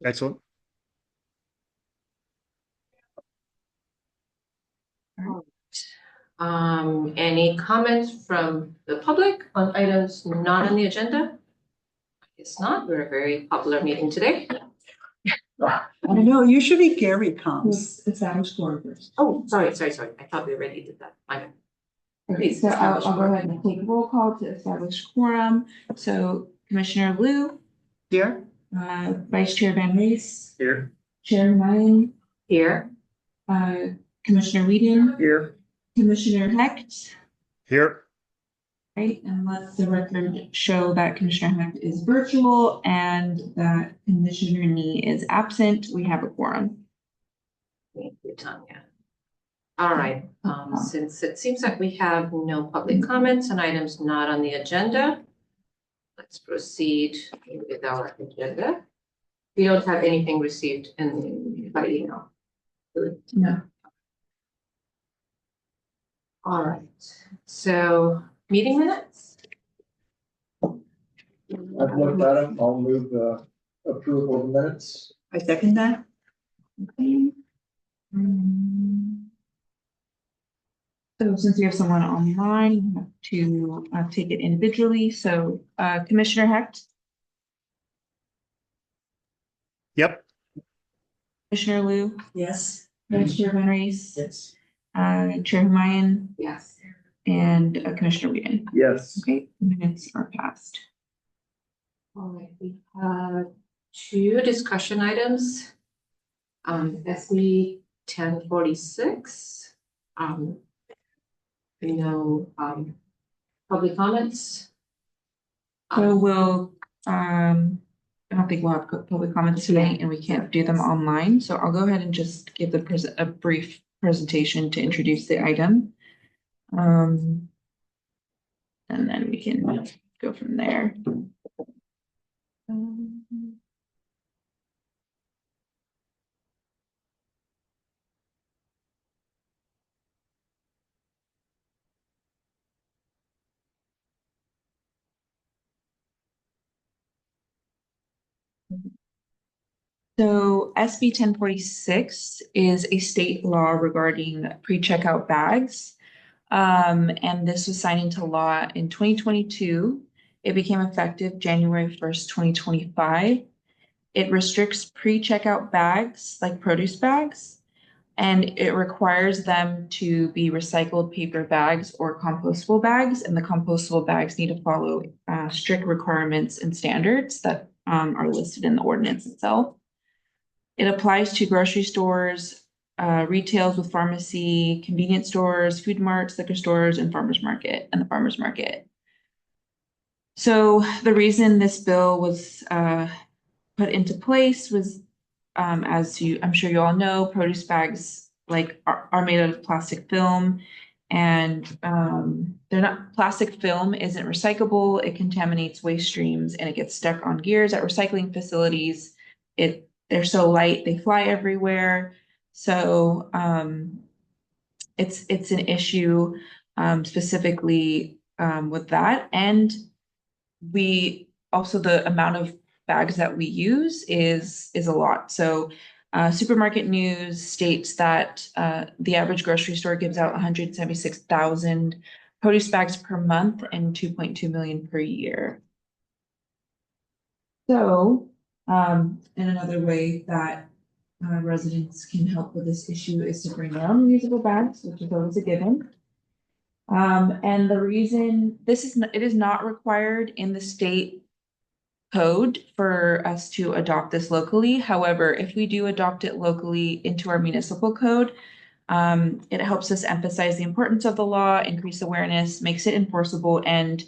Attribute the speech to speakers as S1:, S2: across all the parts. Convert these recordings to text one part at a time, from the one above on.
S1: Excellent.
S2: Any comments from the public on items not on the agenda? It's not. We're a very popular meeting today.
S3: I know, usually Gary comes.
S4: Establish quorum first.
S2: Oh, sorry. I thought we already did that. My bad.
S4: Okay, so I'll go ahead and take a roll call to establish quorum. So Commissioner Liu,
S3: Here,
S4: Vice Chair Van Rees,
S1: Here.
S4: Chair Ryan,
S2: Here.
S4: Commissioner Whedon,
S1: Here.
S4: Commissioner Hecht.
S1: Here.
S4: Right, and let the record show that Commissioner Hecht is virtual and that Commissioner Nee is absent. We have a quorum.
S2: Thank you, Tanya. All right, since it seems like we have no public comments on items not on the agenda, let's proceed with our agenda. We don't have anything received by email.
S4: No.
S2: All right, so meeting minutes?
S5: I've looked at them. I'll move the approval of minutes.
S3: I second that.
S4: Okay. So since we have someone online, we have to take it individually. So Commissioner Hecht,
S1: Yep.
S4: Commissioner Liu,
S3: Yes.
S4: Vice Chair Van Rees,
S5: Yes.
S4: Chair Humayun,
S2: Yes.
S4: and Commissioner Whedon.
S5: Yes.
S4: Okay, minutes are passed.
S2: All right, we have two discussion items. SB 1046. Public comments.
S4: So we'll, I don't think we'll have public comments today and we can't do them online. So I'll go ahead and just give a brief presentation to introduce the item. And then we can go from there. So SB 1046 is a state law regarding pre-checkout bags. And this was signed into law in 2022. It became effective January 1st, 2025. It restricts pre-checkout bags like produce bags, and it requires them to be recycled paper bags or compostable bags. And the compostable bags need to follow strict requirements and standards that are listed in the ordinance itself. It applies to grocery stores, retails with pharmacy, convenience stores, food marts, liquor stores, and the farmers market. So the reason this bill was put into place was, I'm sure you all know, produce bags are made out of plastic film, and plastic film isn't recyclable. It contaminates waste streams and it gets stuck on gears at recycling facilities. They're so light, they fly everywhere. So it's an issue specifically with that. And the amount of bags that we use is a lot. So Supermarket News states that the average grocery store gives out 176,000 produce bags per month and 2.2 million per year. So and another way that residents can help with this issue is to bring their own reusable bags, which is always a given. And the reason it is not required in the state code for us to adopt this locally. However, if we do adopt it locally into our municipal code, it helps us emphasize the importance of the law, increase awareness, makes it enforceable, and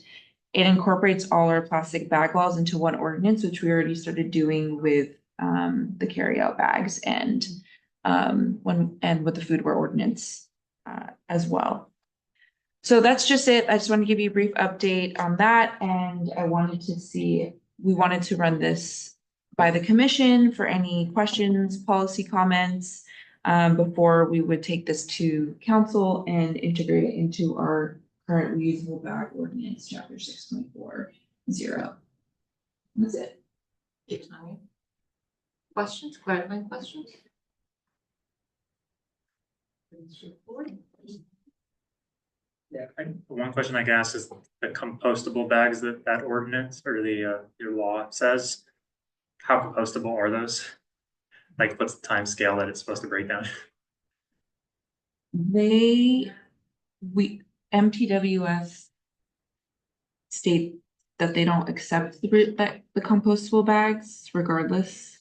S4: it incorporates all our plastic bag laws into one ordinance, which we already started doing with the carryout bags and with the foodware ordinance as well. So that's just it. I just want to give you a brief update on that, and we wanted to run this by the commission for any questions, policy comments, before we would take this to council and integrate it into our current reusable bag ordinance, chapter 6.40. That's it.
S2: questions, clarifying questions?
S1: Yeah. One question I can ask is the compostable bags that ordinance or your law says. How compostable are those? Like, what's the time scale that it's supposed to break down?
S4: MTWS state that they don't accept the compostable bags regardless.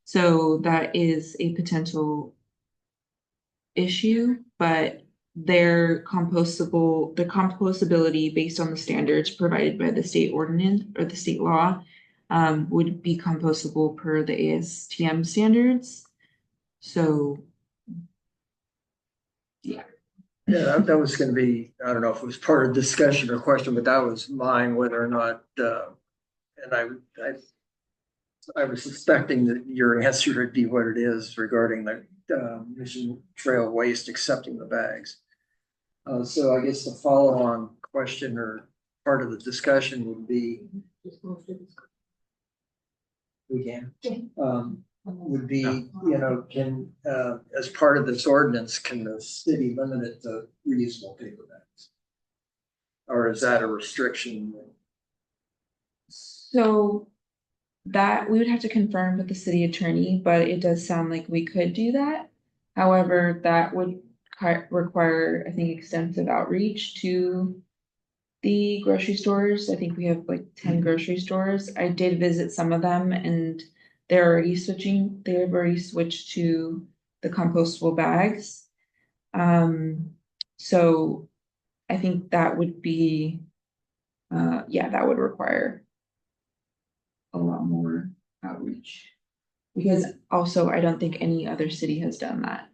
S4: So that is a potential issue, but the compostability based on the standards provided by the state ordinance or the state law would be compostable per the ASTM standards. So yeah.
S5: Yeah, that was gonna be, I don't know if it was part of discussion or question, but that was mine, whether or not, and I was suspecting that your answer would be what it is regarding the Mission Trail Waste accepting the bags. So I guess the follow-on question or part of the discussion would be, we can, would be, can, as part of this ordinance, can the city limit it to reusable paper bags? Or is that a restriction?
S4: So that we would have to confirm with the city attorney, but it does sound like we could do that. However, that would require, I think, extensive outreach to the grocery stores. I think we have like 10 grocery stores. I did visit some of them and they've already switched to the compostable bags. So I think that would be, that would require a lot more outreach. Because also, I don't think any other city has done that.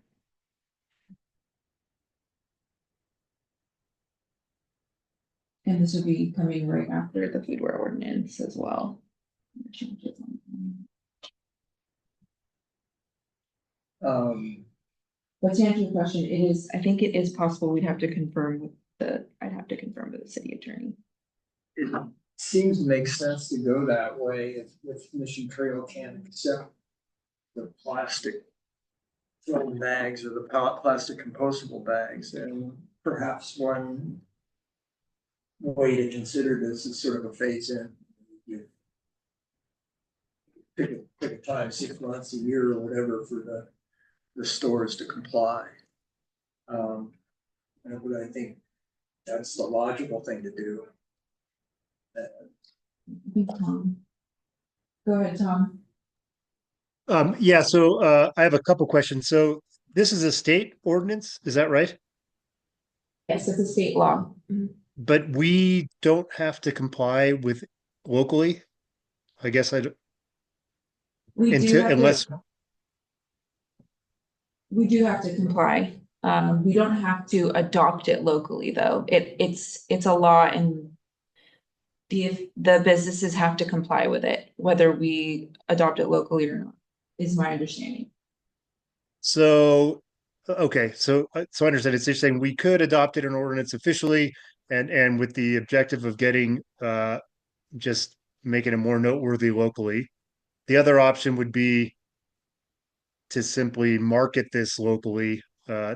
S4: And this would be coming right after the foodware ordinance as well. But to answer your question, I think it is possible. I'd have to confirm with the city attorney.
S5: It seems to make sense to go that way if Mission Trail can accept the plastic film bags or the plastic compostable bags. And perhaps one way to consider this is sort of a phase in. You pick a time, 6 months, a year, or whatever, for the stores to comply. But I think that's the logical thing to do.
S4: Tom. Go ahead, Tom.
S1: Yeah, so I have a couple questions. So this is a state ordinance, is that right?
S4: Yes, it's a state law.
S1: But we don't have to comply with locally? I guess
S4: We do have
S1: unless
S4: we do have to comply. We don't have to adopt it locally, though. It's a law, and the businesses have to comply with it, whether we adopt it locally or not, is my understanding.
S1: so. Okay, so I understand it's just saying we could adopt it in ordinance officially and with the objective of getting just making it more noteworthy locally. The other option would be to simply market this locally,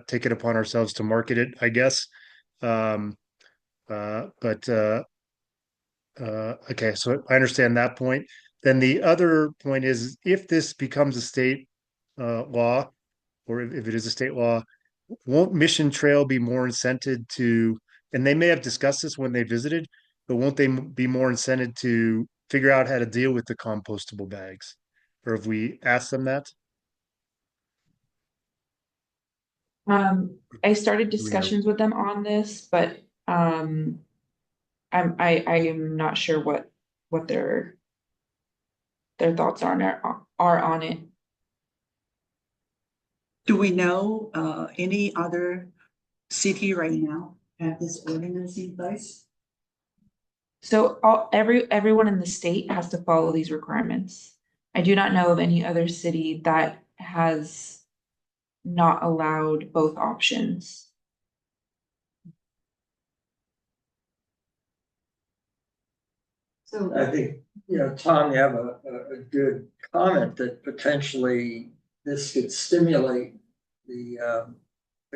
S1: take it upon ourselves to market it, I guess. Okay, so I understand that point. Then the other point is if this becomes a state law, or if it is a state law, won't Mission Trail be more incented to, and they may have discussed this when they visited, but won't they be more incented to figure out how to deal with the compostable bags? Or have we asked them that?
S4: I started discussions with them on this, but I am not sure what their thoughts are on it.
S3: Do we know any other city right now have this ordinance in place?
S4: So everyone in the state has to follow these requirements. I do not know of any other city that has not allowed both options.
S2: So,
S5: I think, Tom, you have a good comment that potentially this could stimulate the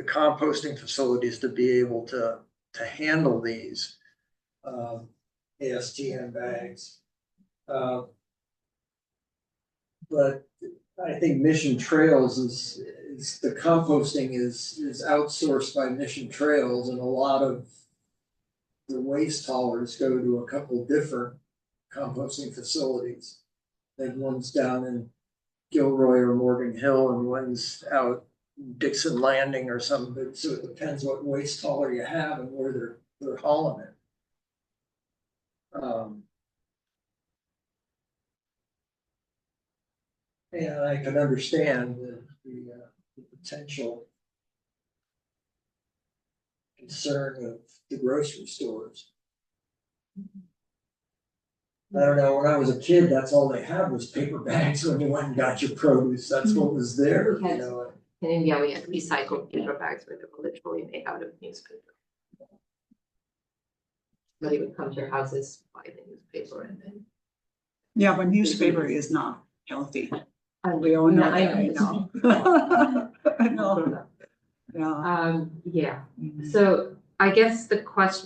S5: composting facilities to be able to handle these ASTM bags. But I think Mission Trails is the composting is outsourced by Mission Trails, and a lot of the waste haulers go to a couple different composting facilities. Like one's down in Gilroy or Morgan Hill, and one's out Dixon Landing or something. So it depends what waste hauler you have and where they're hauling it. And I can understand the potential concern of the grocery stores. I don't know, when I was a kid, that's all they had was paper bags when you went and got your produce. That's what was there, you know.
S2: in India, we had recycled paper bags where they were literally made out of newspaper. Somebody would come to your houses, buy the newspaper and then.
S3: Yeah, but newspaper is not healthy.
S2: And
S3: We all know
S2: I
S3: that, I know. I know, yeah.
S2: Yeah, so I guess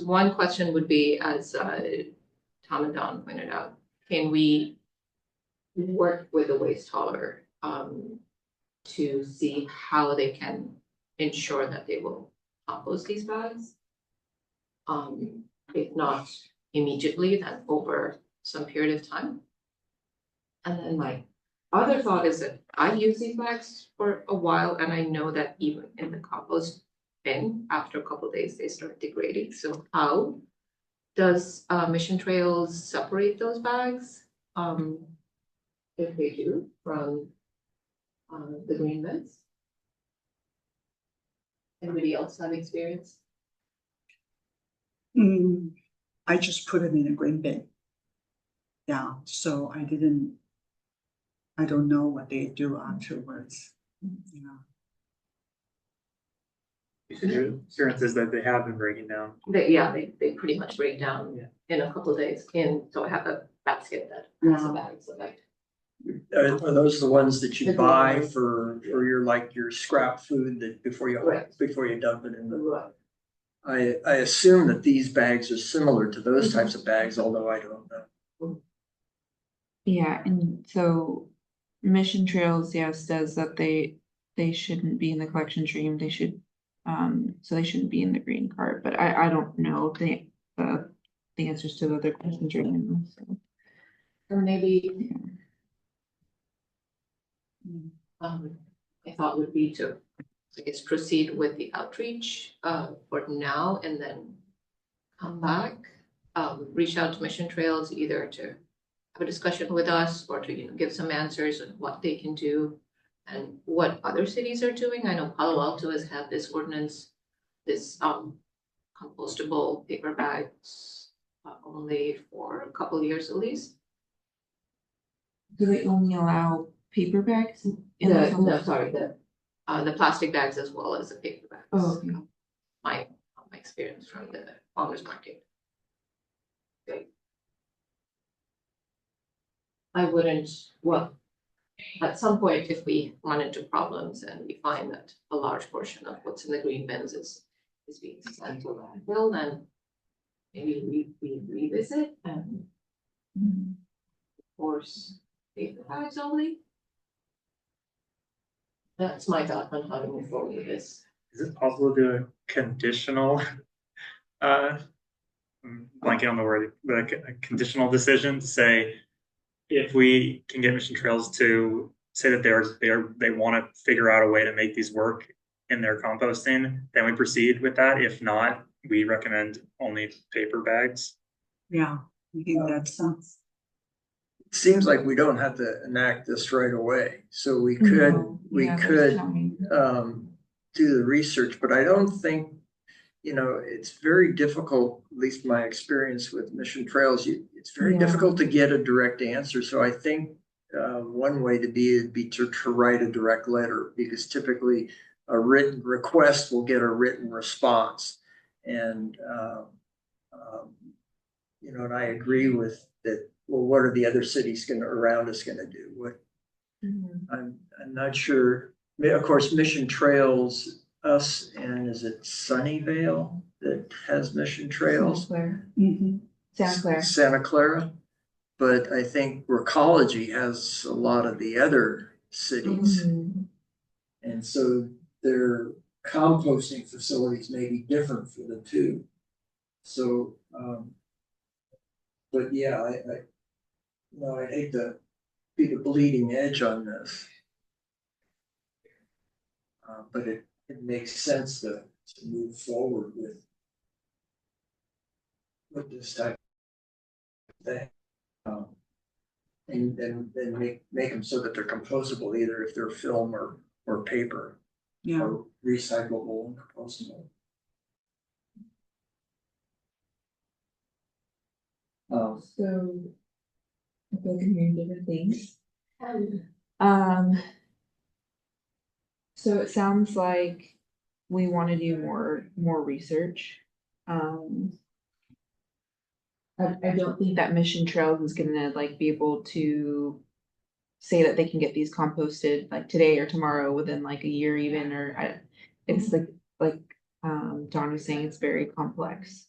S2: one question would be, as Tom and Don pointed out, can we work with the waste hauler to see how they can ensure that they will compost these bags? If not immediately, then over some period of time. And then my other thought is that I've used these bags for a while, and I know that even in the compost bin, after a couple of days, they start degrading. So how does Mission Trails separate those bags? If they do, from the green bins? Anybody else have experience?
S3: I just put it in a green bin. Yeah, so I don't know what they do afterwards, you know.
S6: Your experience is that they have been breaking down.
S2: They pretty much break down in a couple of days. So I have a basket that has the bags of it.
S5: Are those the ones that you
S2: The
S5: buy
S2: green ones.
S5: for your scrap food that before you dump it in the?
S2: Right.
S5: I assume that these bags are similar to those types of bags, although I don't know.
S4: Yeah, and so Mission Trails, yes, says that they shouldn't be in the collection stream. They should, so they shouldn't be in the green cart, but I don't know the answers to the other questions right now, so.
S2: Or maybe I thought would be to, I guess, proceed with the outreach for now and then come back, reach out to Mission Trails either to have a discussion with us or to give some answers on what they can do and what other cities are doing. I know Palo Alto has had this ordinance, this compostable paper bags only for a couple of years at least.
S4: Do they only allow paper bags?
S2: The plastic bags as well as the paper bags.
S4: Oh, okay.
S2: My experience from the farmers market. Okay. I wouldn't, well, at some point, if we run into problems and we find that a large portion of what's in the green bins is being sent to landfill, then maybe we revisit and force paper bags only. That's my thought on how to move forward with this.
S6: Is it possible to do a conditional, I'm blanking on the word, but a conditional decision to say, if we can get Mission Trails to say that they want to figure out a way to make these work in their composting, then we proceed with that. If not, we recommend only paper bags.
S3: Yeah, I think that sounds.
S5: It seems like we don't have to enact this right away, so we could do the research, but I don't think, it's very difficult, at least my experience with Mission Trails, it's very difficult to get a direct answer. So I think one way would be to write a direct letter, because typically a written request will get a written response. And you know, and I agree with that. Well, what are the other cities around us gonna do? I'm not sure. Of course, Mission Trails, us, and is it Sunnyvale that has Mission Trails?
S4: Santa Clara.
S5: Santa Clara. But I think Recology has a lot of the other cities.
S4: Mhm.
S5: And so their composting facilities may be different for the two. So, but yeah, I hate to be the bleeding edge on this. But it makes sense to move forward with this type of thing. And then make them so that they're compostable, either if they're film or paper.
S3: Yeah,
S5: Or recyclable and compostable.
S4: So, I feel like I'm hearing different things. Um. So it sounds like we want to do more research. I don't think that Mission Trails is gonna like be able to say that they can get these composted like today or tomorrow within like a year even, it's like Don was saying, it's very complex.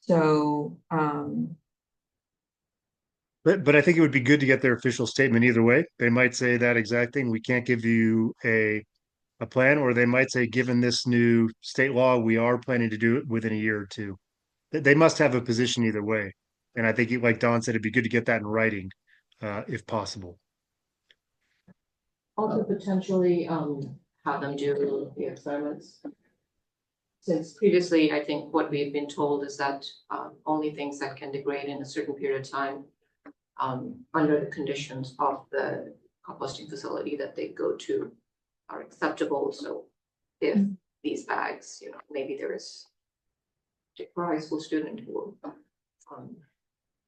S4: So,
S1: But I think it would be good to get their official statement either way. They might say that exact thing. We can't give you a plan, or they might say, given this new state law, we are planning to do it within a year or two. They must have a position either way. And I think, like Don said, it'd be good to get that in writing, if possible.
S2: Also potentially, have them do the experiments. Since previously, I think what we've been told is that, only things that can degrade in a certain period of time, under the conditions of the composting facility that they go to are acceptable. So if these bags, you know, maybe there is a high school student who will,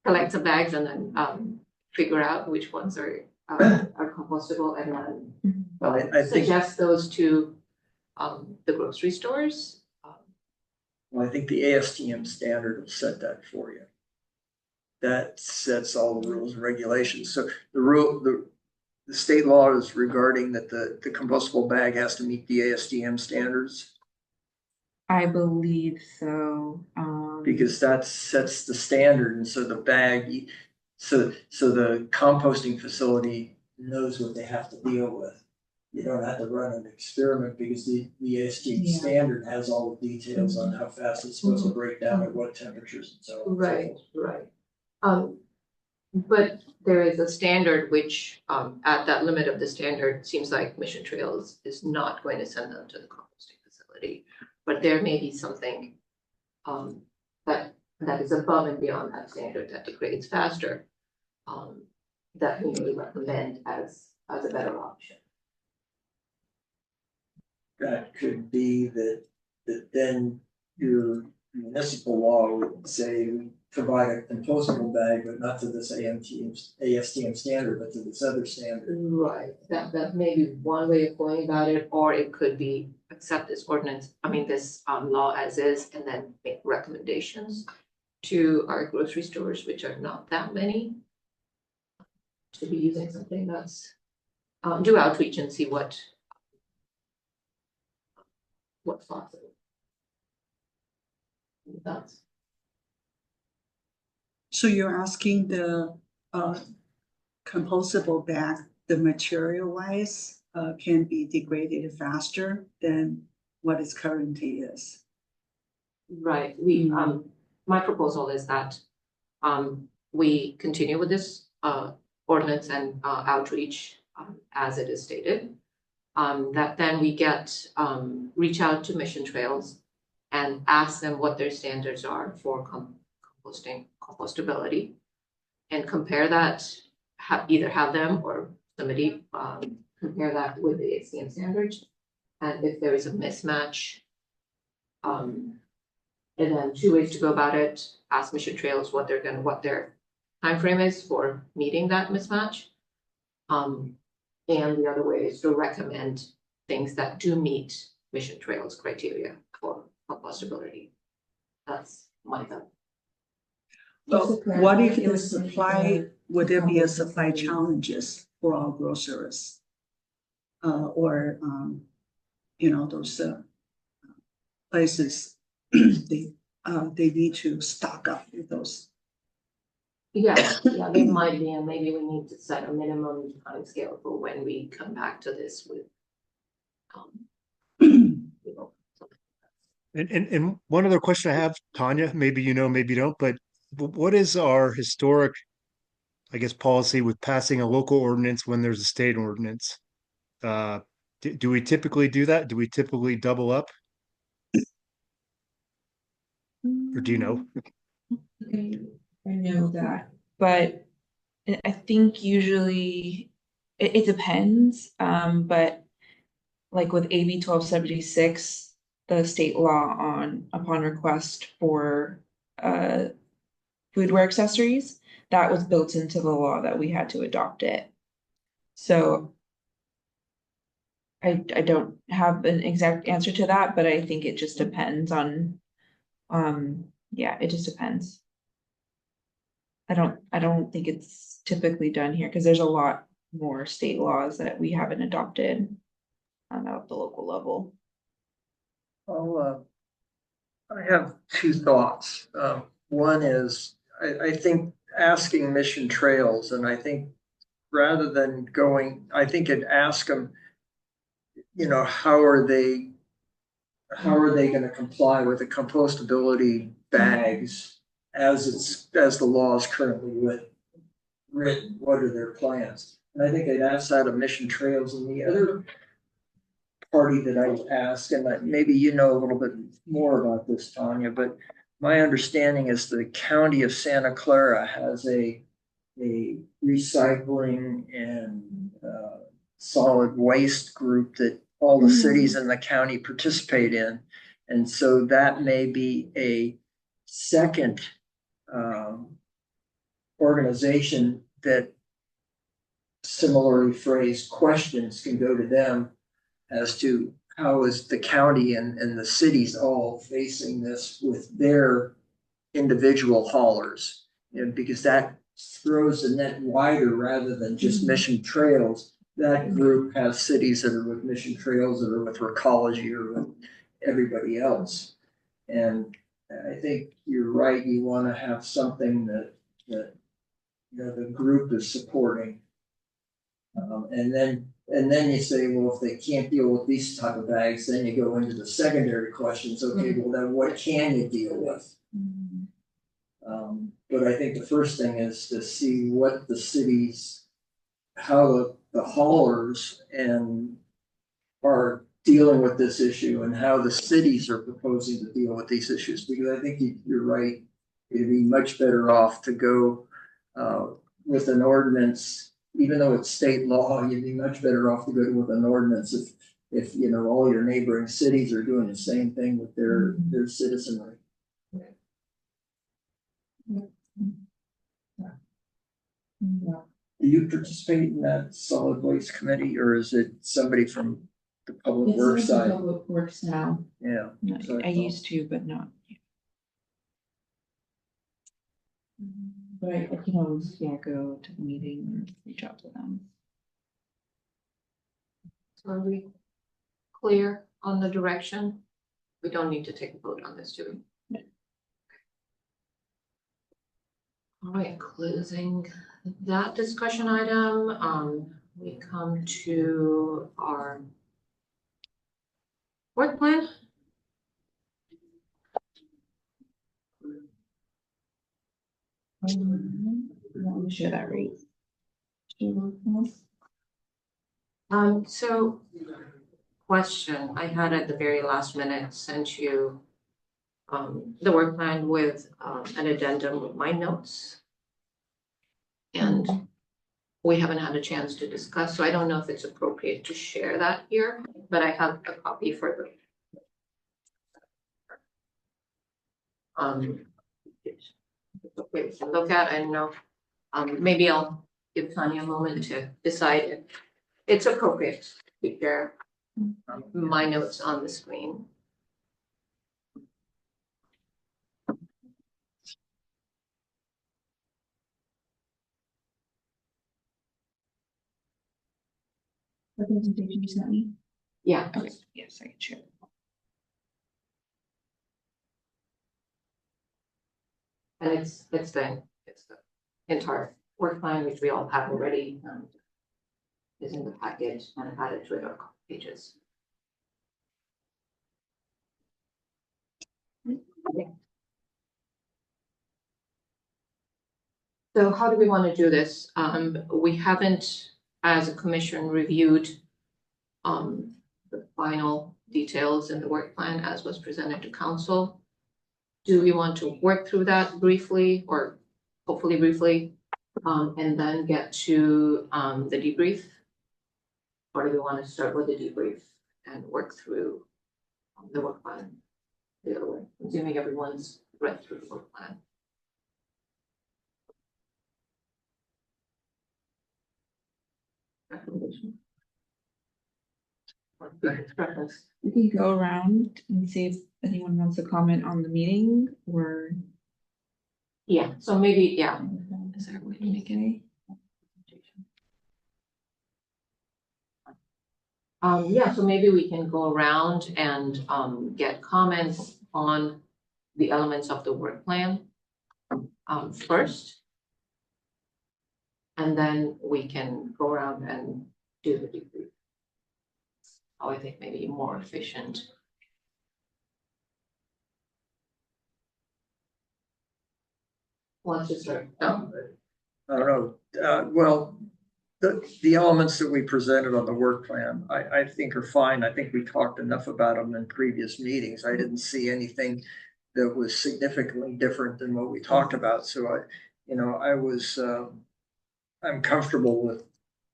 S2: collect some bags and then, figure out which ones are compostable and then
S5: Well, I think,
S2: suggest those to the grocery stores.
S5: well, I think the ASTM standard will set that for you. That sets all the rules and regulations. So the state law is regarding that the compostable bag has to meet the ASTM standards.
S4: I believe so.
S5: Because that sets the standard, and so the bag, so the composting facility knows what they have to deal with. You don't have to run an experiment because the ASTM
S4: Yeah.
S5: standard has all the details on how fast it's supposed to break down at what temperatures and so on.
S2: Right. But there is a standard which, at that limit of the standard, seems like Mission Trails is not going to send them to the composting facility. But there may be something, that is above and beyond that standard that degrades faster, that we may recommend as a better option.
S5: That could be that then your municipal law would say provide a compostable bag, but not to this ASTM standard, but to this other standard.
S2: Right, that may be one way of going about it, or it could be accept this ordinance, this law as is, and then make recommendations to our grocery stores, which are not that many, to be using something that's, do outreach and see what's possible. That's.
S3: so you're asking the compostable bag, the material wise, can be degraded faster than what it currently is.
S2: Right, my proposal is that, we continue with this, ordinance and, outreach, as it is stated. That then we reach out to Mission Trails and ask them what their standards are for compostability. And compare that, either have them or somebody, compare that with the ASTM standards. And if there is a mismatch, and then two ways to go about it, ask Mission Trails what their timeframe is for meeting that mismatch. And the other way is to recommend things that do meet Mission Trails criteria for compostability. That's my thought.
S3: Well, what if the supply, would there be a supply challenges for our grocers? Or, you know, those, places, they need to stock up with those.
S2: Yeah, yeah, they might be, and maybe we need to set a minimum time scale for when we come back to this with. You know,
S1: And one other question I have, Tanya, maybe you know, maybe you don't, but what is our historic, I guess, policy with passing a local ordinance when there's a state ordinance? Do we typically do that? Do we typically double up, or do you know?
S4: I know that, but I think usually it depends, but like with AB 1276, the state law on upon request for foodware accessories, that was built into the law that we had to adopt it. So I don't have an exact answer to that, but I think it just depends on, yeah, it just depends. I don't think it's typically done here because there's a lot more state laws that we haven't adopted at the local level.
S5: I have two thoughts. One is, I think asking Mission Trails, and I think rather than going, I think it ask them, you know, how are they gonna comply with the compostability bags as the law is currently written? What are their plans? And I think I'd ask that of Mission Trails. And the other party that I would ask, and maybe you know a little bit more about this, Tanya, but my understanding is the county of Santa Clara has a recycling and solid waste group that all the cities in the county participate in. And so that may be a second organization that similarly phrased questions can go to them as to how is the county and the cities all facing this with their individual haulers. And because that throws the net wider rather than just Mission Trails. That group has cities that are with Mission Trails, that are with Recology, or with everybody else. And I think you're right, you want to have something that you know the group is supporting. And then you say, well, if they can't deal with these type of bags, then you go into the secondary questions. Okay, well then what can you deal with? But I think the first thing is to see what the cities, how the haulers and are dealing with this issue, and how the cities are proposing to deal with these issues. Because I think you're right, it'd be much better off to go with an ordinance. Even though it's state law, you'd be much better off to go with an ordinance if you know all your neighboring cities are doing the same thing with their citizenry. Do you participate in that solid waste committee, or is it somebody from the public works side?
S4: Public works now.
S5: Yeah.
S4: No,
S5: so
S4: I used to, but not. But I can always, go to the meeting or reach out to them.
S2: So are we clear on the direction? We don't need to take a vote on this, do we?
S4: No.
S2: All right, closing that discussion item, we come to our work plan.
S4: Let me share that rate.
S2: So question I had at the very last minute sent you the work plan with an addendum with my notes. And we haven't had a chance to discuss, so I don't know if it's appropriate to share that here, but I have a copy for the look at. I don't know, maybe I'll give Tanya a moment to decide if it's appropriate to share my notes on the screen.
S4: The presentation you sent me?
S2: Yeah.
S4: Okay, yes, I can share.
S2: And it's the entire work plan, which we all have already, is in the packet and added to our pages. So how do we want to do this? We haven't, as a commission, reviewed the final details in the work plan as was presented to council. Do we want to work through that briefly, or hopefully briefly, and then get to the debrief? Or do we want to start with the debrief and work through the work plan the other way, assuming everyone's read through the work plan? Recommendation. Or preference?
S4: We can go around and see if anyone wants to comment on the meeting or.
S2: Yeah, so maybe, yeah. Is there a way to make it? Yeah, so maybe we can go around and get comments on the elements of the work plan first. And then we can go around and do the debrief. I think maybe more efficient. Let's just start.
S5: I don't know, well, the elements that we presented on the work plan, I think are fine. I think we talked enough about them in previous meetings. I didn't see anything that was significantly different than what we talked about. So I'm comfortable with,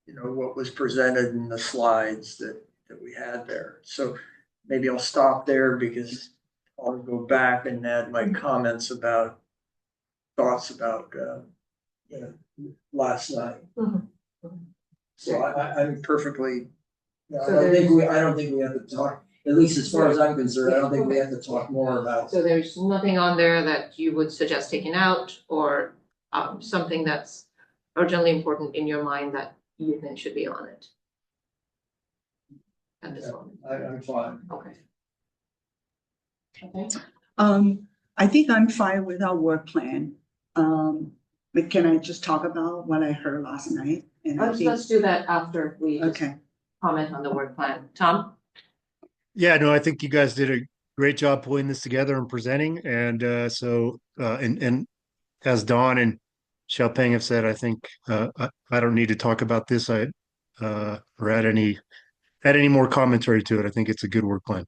S5: what was presented in the slides that we had there. So maybe I'll stop there because I'll go back and add my comments about thoughts about, last night. So I'm perfectly, I don't think we have to talk, at least as far as I'm concerned, I don't think we have to talk more about.
S2: So there's nothing on there that you would suggest taking out, or something that's urgently important in your mind that you think should be on it? At this moment.
S5: I'm fine.
S2: Okay. Okay.
S3: I think I'm fine with our work plan. But can I just talk about what I heard last night? And I think,
S2: Let's do that after we just
S3: okay,
S2: comment on the work plan. Tom?
S1: Yeah, no, I think you guys did a great job pulling this together and presenting. And and as Don and Xiaopeng have said, I think I don't need to talk about this. Or add any more commentary to it. I think it's a good work plan.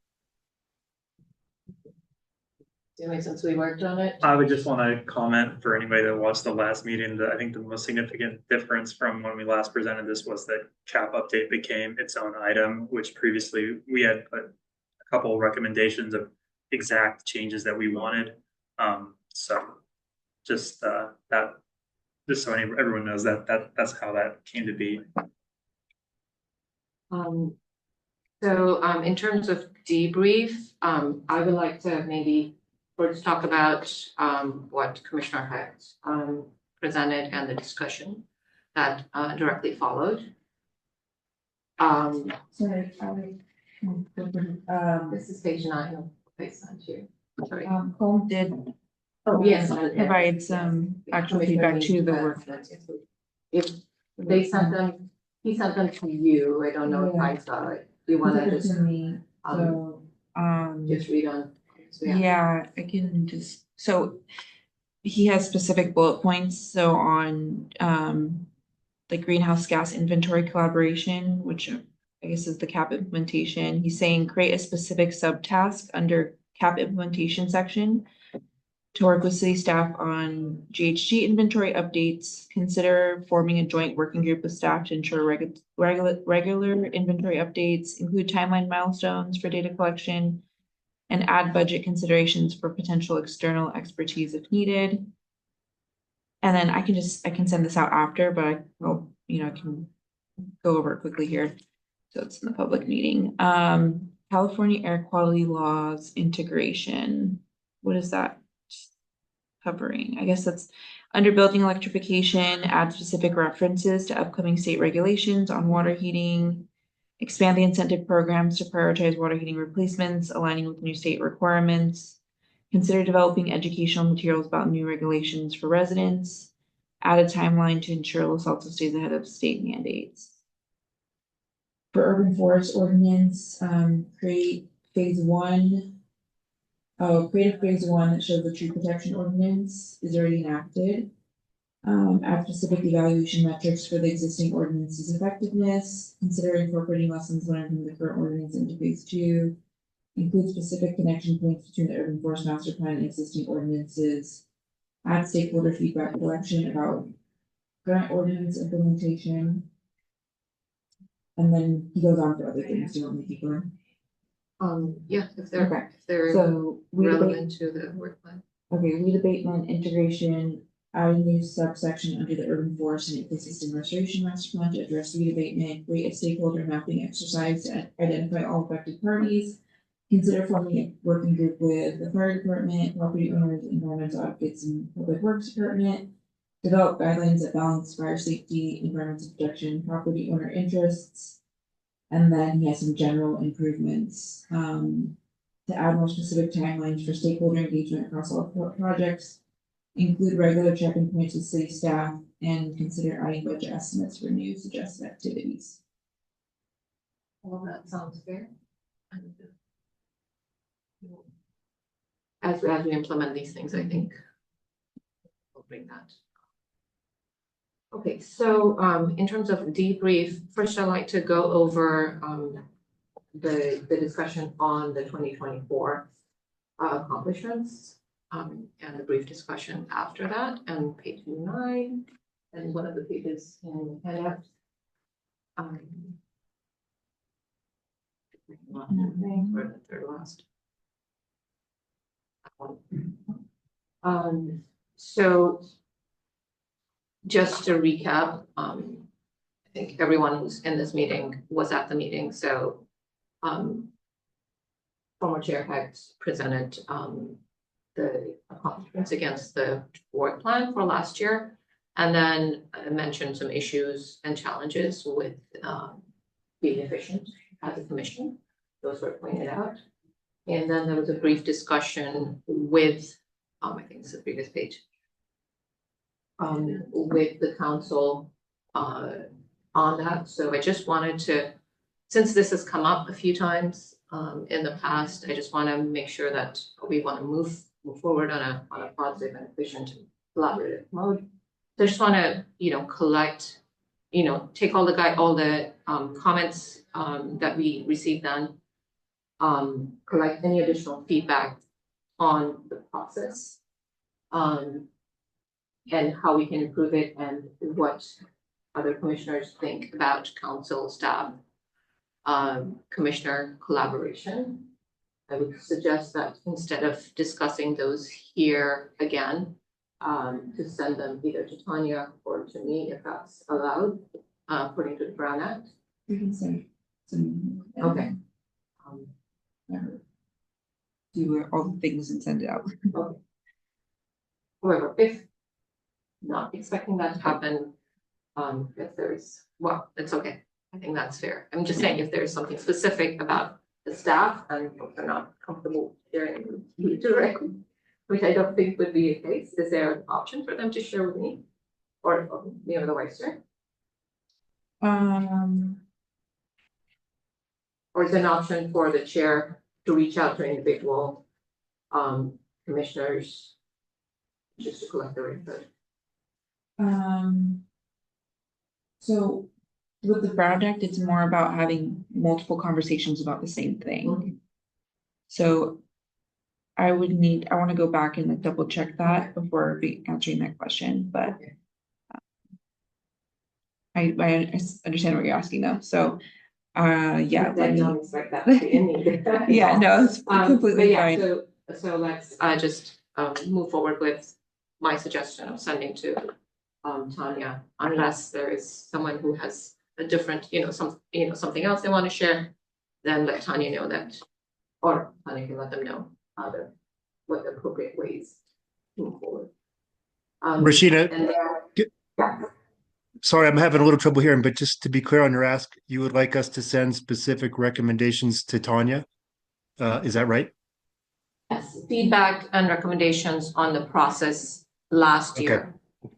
S2: Since we worked on it.
S6: I would just want to comment for anybody that watched the last meeting that I think the most significant difference from when we last presented this was that CHAP update became its own item, which previously we had put a couple of recommendations of exact changes that we wanted. So just that, just so everyone knows that's how that came to be.
S2: So in terms of debrief, I would like to maybe first talk about what Commissioner has presented and the discussion that directly followed.
S4: Sorry,
S2: This is page 9 of page 2. Sorry.
S4: Colm did
S2: Oh, yes.
S4: provide some actual feedback to the work.
S2: If they sent them, he sent them to you. I don't know if I saw it. Do you want to just
S4: To me, so,
S2: just read on? So,
S4: yeah, I can just, so he has specific bullet points, so on, the greenhouse gas inventory collaboration, which I guess is the CAP implementation. He's saying create a specific subtask under CAP implementation section to work with city staff on GHG inventory updates. Consider forming a joint working group with staff to ensure regular inventory updates, include timeline milestones for data collection, and add budget considerations for potential external expertise if needed. And then I can send this out after, but I can go over it quickly here. So it's in the public meeting. California air quality laws integration. What is that covering? I guess that's under building electrification, add specific references to upcoming state regulations on water heating, expand the incentive programs to prioritize water heating replacements, aligning with new state requirements, consider developing educational materials about new regulations for residents, add a timeline to ensure Los Altos stays ahead of state mandates. For urban forest ordinance, create phase one. Oh, create a phase one that shows the tree protection ordinance is already enacted. Add specific evaluation metrics for the existing ordinance's effectiveness, consider incorporating lessons learned from the current ordinance into phase two. Include specific connection points between the urban forest master plan and existing ordinances. Add stakeholder feedback collection about current ordinance implementation. And then he goes on for other things. Do you want me to keep going?
S2: Yeah, if
S4: Okay.
S2: they're
S4: So we
S2: relevant to the work plan.
S4: Okay, weed abatement, integration, add a new subsection under the urban forest and ecosystem restoration master plan to address weed abatement, create a stakeholder mapping exercise to identify all affected parties. Consider forming a working group with the fire department, property owners, environmental advocates, and public works department. Develop guidelines that balance fire safety, environmental protection, property owner interests. And then he has some general improvements, to add more specific timelines for stakeholder engagement across all projects. Include regular check-in points with city staff and consider adding budget estimates for new suggested activities.
S2: All that sounds fair. And, as we implement these things, I think we'll bring that. Okay, so in terms of debrief, first I'd like to go over the discussion on the 2024 accomplishments and the brief discussion after that, and page 9 and one of the pages in the handout. Or the third last. So just to recap, I think everyone who's in this meeting was at the meeting, so former chair had presented the accomplishments against the work plan for last year, and then I mentioned some issues and challenges with being efficient as a commission. Those were pointed out. And then there was a brief discussion with, I think it's the previous page, with the council on that. So I just wanted to, since this has come up a few times in the past, I just want to make sure that we want to move forward on a positive and efficient collaborative mode. So I just want to, collect, take all the comments that we received then, collect any additional feedback on the process, and how we can improve it, and what other commissioners think about council staff, commissioner collaboration. I would suggest that instead of discussing those here again, to send them either to Tanya or to me, if that's allowed, according to the Brown Act.
S4: You can send some.
S2: Okay.
S4: Do all the things and send it out.
S2: Okay. However, if not expecting that to happen, if there's, well, it's okay. I think that's fair. I'm just saying if there's something specific about the staff and they're not comfortable sharing you directly, which I don't think would be a case, is there an option for them to share with me or the vice chair? Or is it an option for the chair to reach out to individual commissioners just to collect their input?
S4: So with the Brown Act, it's more about having multiple conversations about the same thing.
S2: Mm-hmm.
S4: So I want to go back and double check that before answering that question, but
S2: Okay.
S4: I understand what you're asking though. So yeah.
S2: I don't expect that to be in me.
S4: Yeah, no, it's completely fine.
S2: So let's just move forward with my suggestion of sending to Tanya, unless there is someone who has a different, something else they want to share, then let Tanya know that, or Tanya can let them know what the appropriate ways to move forward.
S1: Rashida,
S2: And
S1: Sorry, I'm having a little trouble hearing, but just to be clear on your ask, you would like us to send specific recommendations to Tanya? Is that right?
S2: Yes, feedback and recommendations on the process last
S1: Okay.
S2: year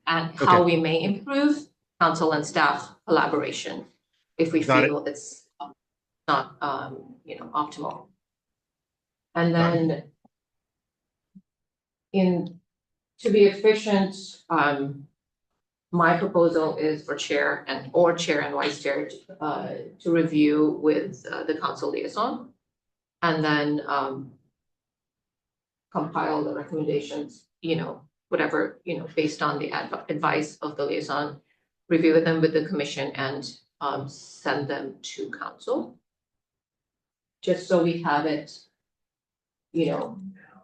S2: and how
S1: Okay.
S2: we may improve council and staff collaboration if we
S1: Got it.
S2: feel it's not, optimal. And
S1: Got
S2: then to be efficient, my proposal is for chair and vice chair to review with the council liaison and then compile the recommendations, whatever, based on the advice of the liaison, review them with the commission and send them to council. Just so we have it,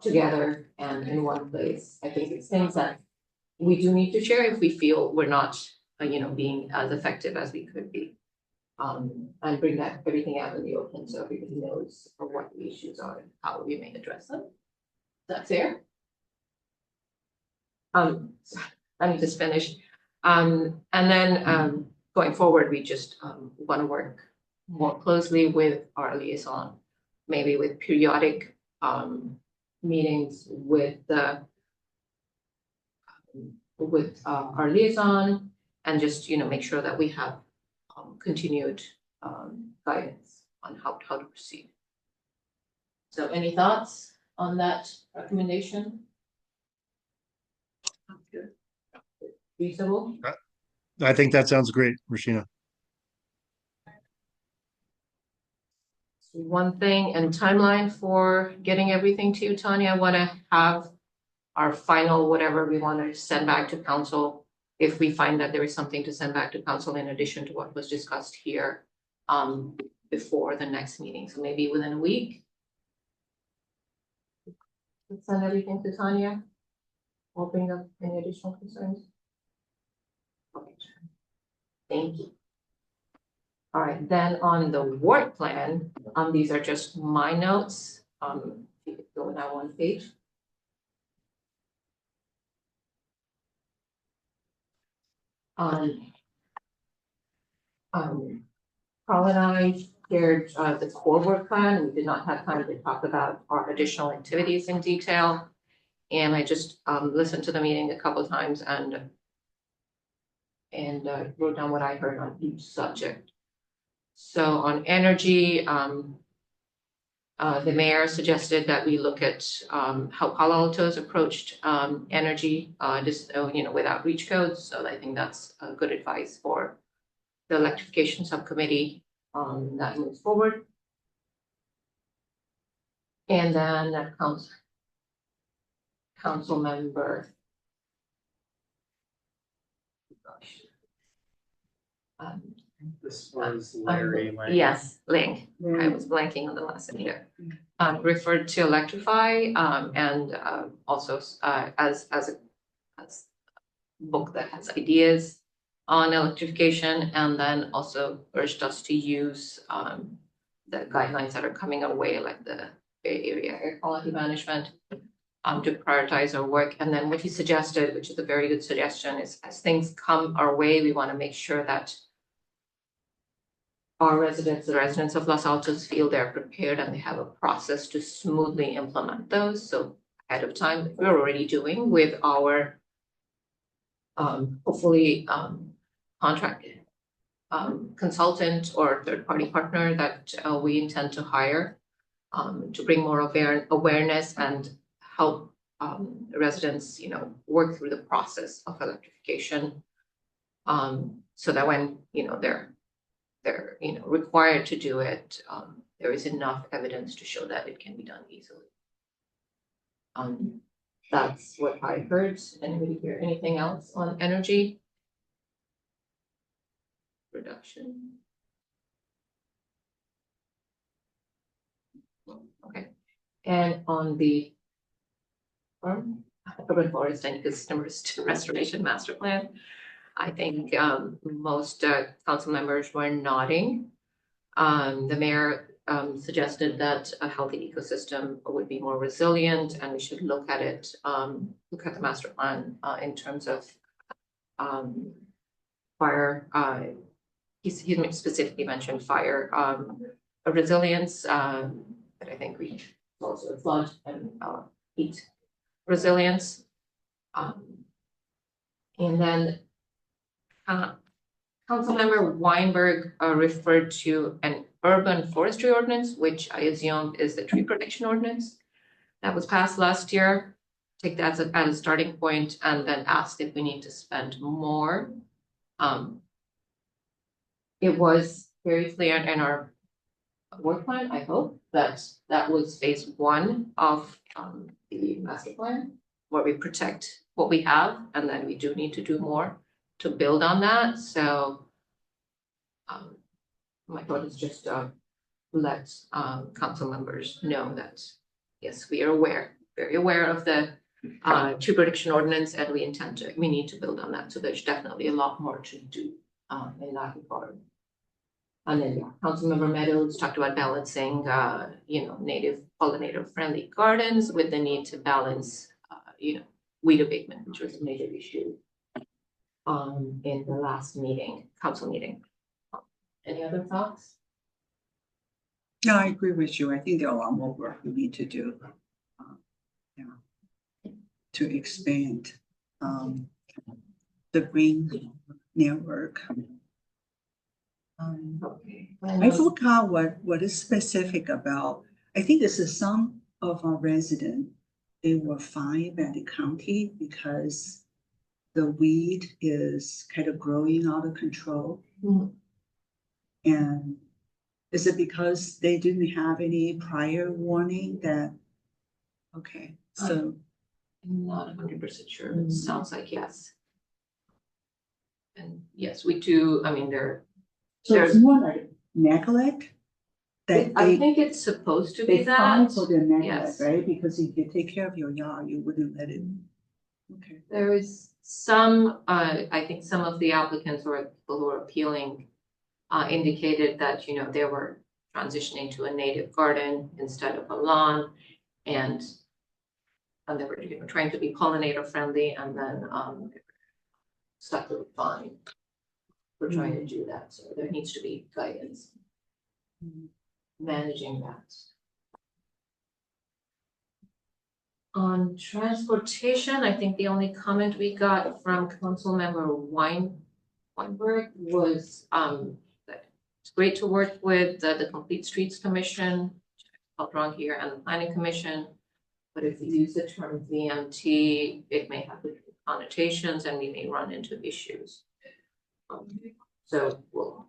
S2: together and in one place. I think it's things that we do need to share if we feel we're not, being as effective as we could be. And bring that everything out in the open so everybody knows what the issues are and how we may address them. Is that fair? Let me just finish. And then going forward, we just want to work more closely with our liaison, maybe with periodic meetings with our liaison, and just make sure that we have continued guidance on how to proceed. So, any thoughts on that recommendation? Reasonable?
S1: I think that sounds great, Rashina.
S2: One thing and timeline for getting everything to you, Tanya. I want to have our final whatever we want to send back to council if we find that there is something to send back to council in addition to what was discussed here before the next meeting. So maybe within a week. Let's send everything to Tanya. We'll bring up any additional concerns. Okay. Thank you. All right, then on the work plan, these are just my notes. If you could go down one page. Carl and I shared the core work plan. We did not have time to talk about our additional activities in detail. And I just listened to the meeting a couple of times and wrote down what I heard on each subject. So on energy, the mayor suggested that we look at how Palo Alto's approached energy, without reach codes. So I think that's good advice for the electrification subcommittee that moves forward. And then council member.
S6: This was Larry Lang.
S2: Yes, Ling. I was blanking on the last name here. Referred to electrify and also as a book that has ideas on electrification, and then also urged us to use the guidelines that are coming our way, like the Bay Area air quality management, to prioritize our work. And then what he suggested, which is a very good suggestion, is as things come our way, we want to make sure that our residents, the residents of Los Altos, feel they're prepared and they have a process to smoothly implement those. So ahead of time, we're already doing with our hopefully contracted consultant or third-party partner that we intend to hire to bring more awareness and help residents, work through the process of electrification, so that when they're required to do it, there is enough evidence to show that it can be done easily. That's what I heard. Anybody hear anything else on energy reduction? Okay. And on the urban forest and ecosystem restoration master plan, I think most council members were nodding. The mayor suggested that a healthy ecosystem would be more resilient, and we should look at it, look at the master plan in terms of fire, he's specifically mentioned fire, resilience, but I think we also flood and, heat resilience. And then, Councilmember Weinberg referred to an urban forestry ordinance, which I assume is the tree protection ordinance that was passed last year. Take that as a starting point and then ask if we need to spend more. It was very clear in our work plan, I hope, that that was phase one of the master plan, where we protect what we have, and then we do need to do more to build on that. So my thought is just let council members know that, yes, we are aware, very aware of the tree protection ordinance, and we need to build on that. So there's definitely a lot more to do in that regard. And then, yeah, Councilmember Meadows talked about balancing, native pollinator friendly gardens with the need to balance, weed abatement, which was a major issue in the last meeting, council meeting. Any other thoughts?
S3: No, I agree with you. I think there are a lot more work we need to do. To expand the green network.
S2: Okay.
S3: I forgot what is specific about. I think this is some of our residents, they were fined by the county because the weed is kind of growing out of control.
S2: Mhm.
S3: And is it because they didn't have any prior warning that? Okay, so.
S2: I'm not 100% sure. It sounds like yes. And yes, we do. I mean,
S3: So it's more like neglect that
S2: I think it's supposed to be
S3: they
S2: that.
S3: fine for their neglect,
S2: Yes.
S3: right? Because if you take care of your yard, you wouldn't let it. Okay.
S2: There is some, I think some of the applicants or people who are appealing indicated that, they were transitioning to a native garden instead of a lawn, and they were trying to be pollinator friendly, and then stuck with a fine for trying to do that. So there needs to be guidance managing that. On transportation, I think the only comment we got from Councilmember Weinberg was that it's great to work with the Complete Streets Commission, spelled wrong here, and the Planning Commission. But if we use the term VMT, it may have different connotations and we may run into issues. So we'll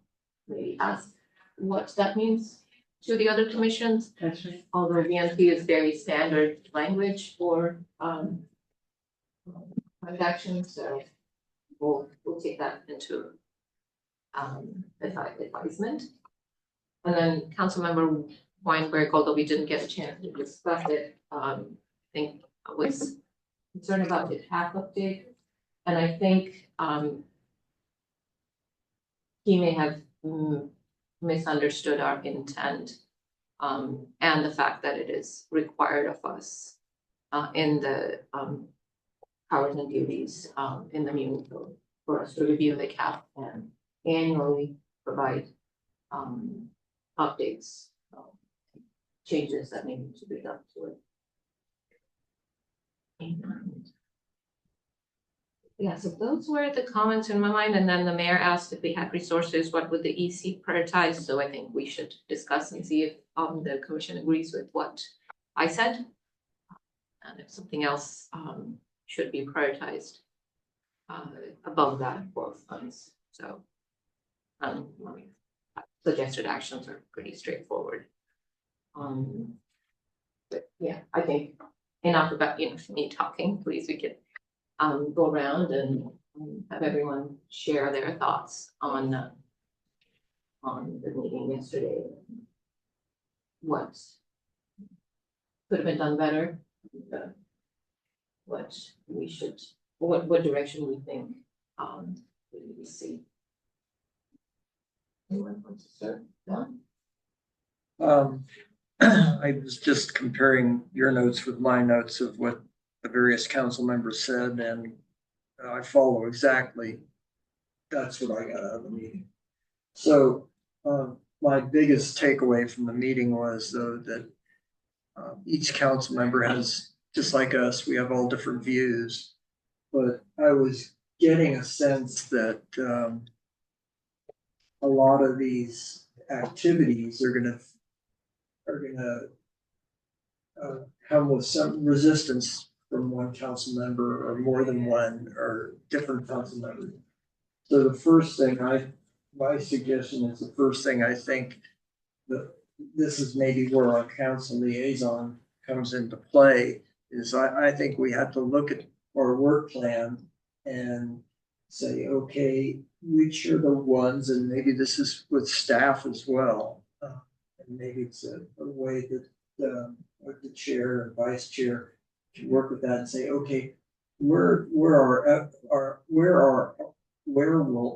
S2: maybe ask what that means to the other commissions.
S3: That's right.
S2: Although VMT is very standard language for transactions, so we'll take that into advisement. And then Councilmember Weinberg, although we didn't get a chance to discuss it, I think I was concerned about the TAC update, and I think he may have misunderstood our intent, and the fact that it is required of us in the powers and duties in the muni code for us to review the cap and annually provide updates, changes that need to be done to it. And yeah, so those were the comments in my mind, and then the mayor asked if we had resources, what would the EC prioritize? So I think we should discuss and see if the commission agrees with what I said, and if something else should be prioritized above that for funds. So suggested actions are pretty straightforward. But yeah, I think enough about me talking. Please, we can go around and have everyone share their thoughts on the meeting yesterday. What could have been done better? What we should, what direction we think we see. Anyone wants to start? No?
S5: I was just comparing your notes with my notes of what the various council members said, and I follow exactly that's what I got out of the meeting. So, my biggest takeaway from the meeting was though that each council member has, just like us, we have all different views. But I was getting a sense that a lot of these activities are gonna come with some resistance from one council member or more than one or different council members. So the first thing my suggestion is the first thing I think that this is maybe where our council liaison comes into play is I think we have to look at our work plan and say, okay, which are the ones, and maybe this is with staff as well. And maybe it's a way that with the chair and vice chair can work with that and say, okay, where will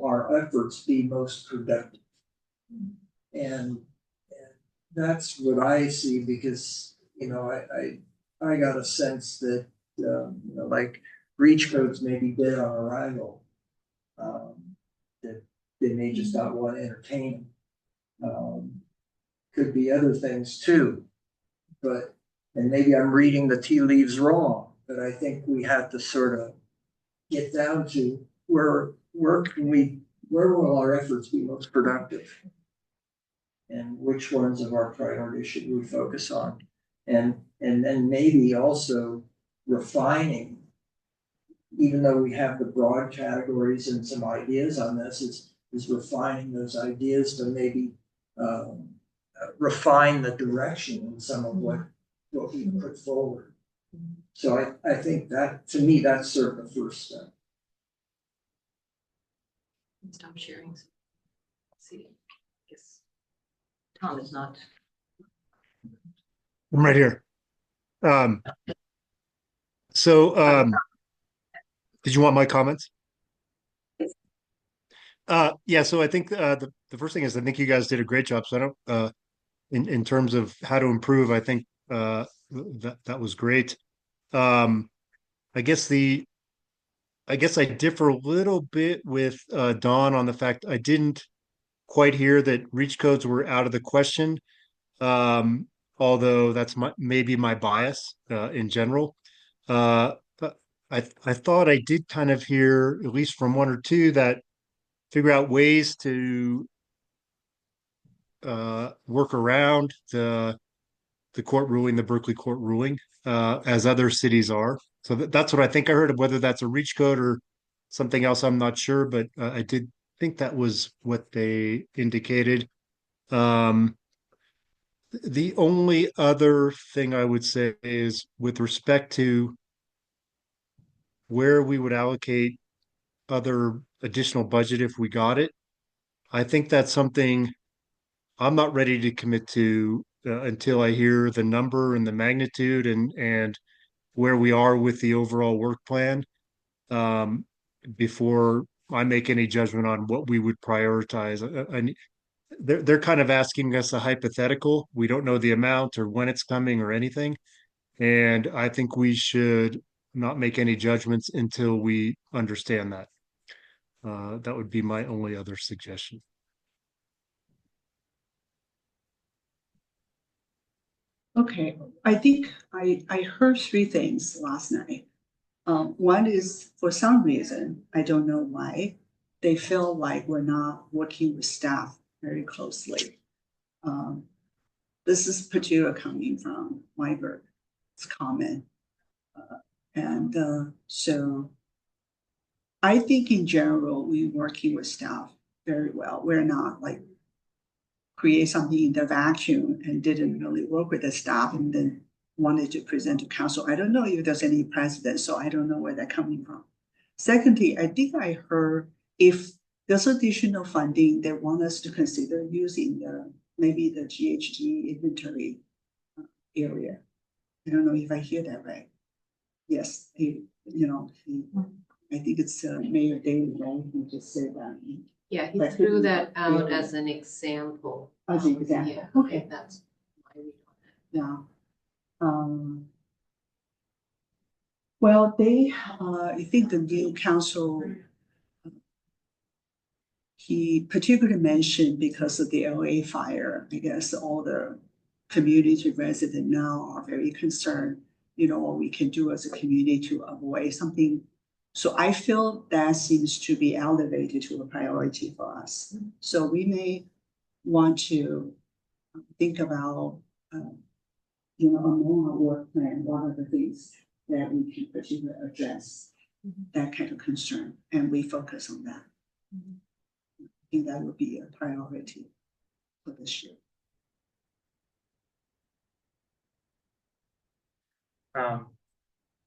S5: our efforts be most productive? And that's what I see because, I got a sense that, like breach codes may be dead on arrival. That they may just not want to entertain. Could be other things too. And maybe I'm reading the tea leaves wrong, but I think we have to sort of get down to where will our efforts be most productive? And which ones of our priorities should we focus on? And then maybe also refining, even though we have the broad categories and some ideas on this, is refining those ideas to maybe refine the direction in some of what we put forward. So I think that, to me, that's sort of the first step.
S2: Stop sharing. Let's see, I guess Tom is not.
S1: I'm right here. Did you want my comments? Yeah, so I think the first thing is I think you guys did a great job. So I don't in terms of how to improve, I think that was great. I guess I differ a little bit with Dawn on the fact I didn't quite hear that reach codes were out of the question. Although that's maybe my bias in general. But I thought I did kind of hear, at least from one or two, that figure out ways to work around the court ruling, the Berkeley court ruling, as other cities are. So that's what I think I heard. Whether that's a reach code or something else, I'm not sure, but I did think that was what they indicated. The only other thing I would say is with respect to where we would allocate other additional budget if we got it. I think that's something I'm not ready to commit to until I hear the number and the magnitude and where we are with the overall work plan before I make any judgment on what we would prioritize. They're kind of asking us a hypothetical. We don't know the amount or when it's coming or anything. And I think we should not make any judgments until we understand that. That would be my only other suggestion.
S3: Okay, I think I heard three things last night. One is, for some reason, I don't know why, they feel like we're not working with staff very closely. This is particularly coming from Weibert's comment. So I think in general, we're working with staff very well. We're not like create something in the vacuum and didn't really work with the staff and then wanted to present to council. I don't know if there's any precedent, so I don't know where they're coming from. Secondly, I think I heard if there's additional funding, they want us to consider using maybe the GHG inventory area. I don't know if I hear that right. Yes, I think it's Mayor David, right? He just said that.
S2: Yeah, he threw that out as an example.
S3: As an example,
S2: Yeah,
S3: okay.
S2: That's my read on
S3: Yeah. Well, I think the new council he particularly mentioned because of the LA fire, I guess all the community residents now are very concerned, what we can do as a community to avoid something. So I feel that seems to be elevated to a priority for us. So we may want to think about, among our work plan, what are the things that we can particularly address that kind of concern, and we focus on that. I think that would be a priority for this year.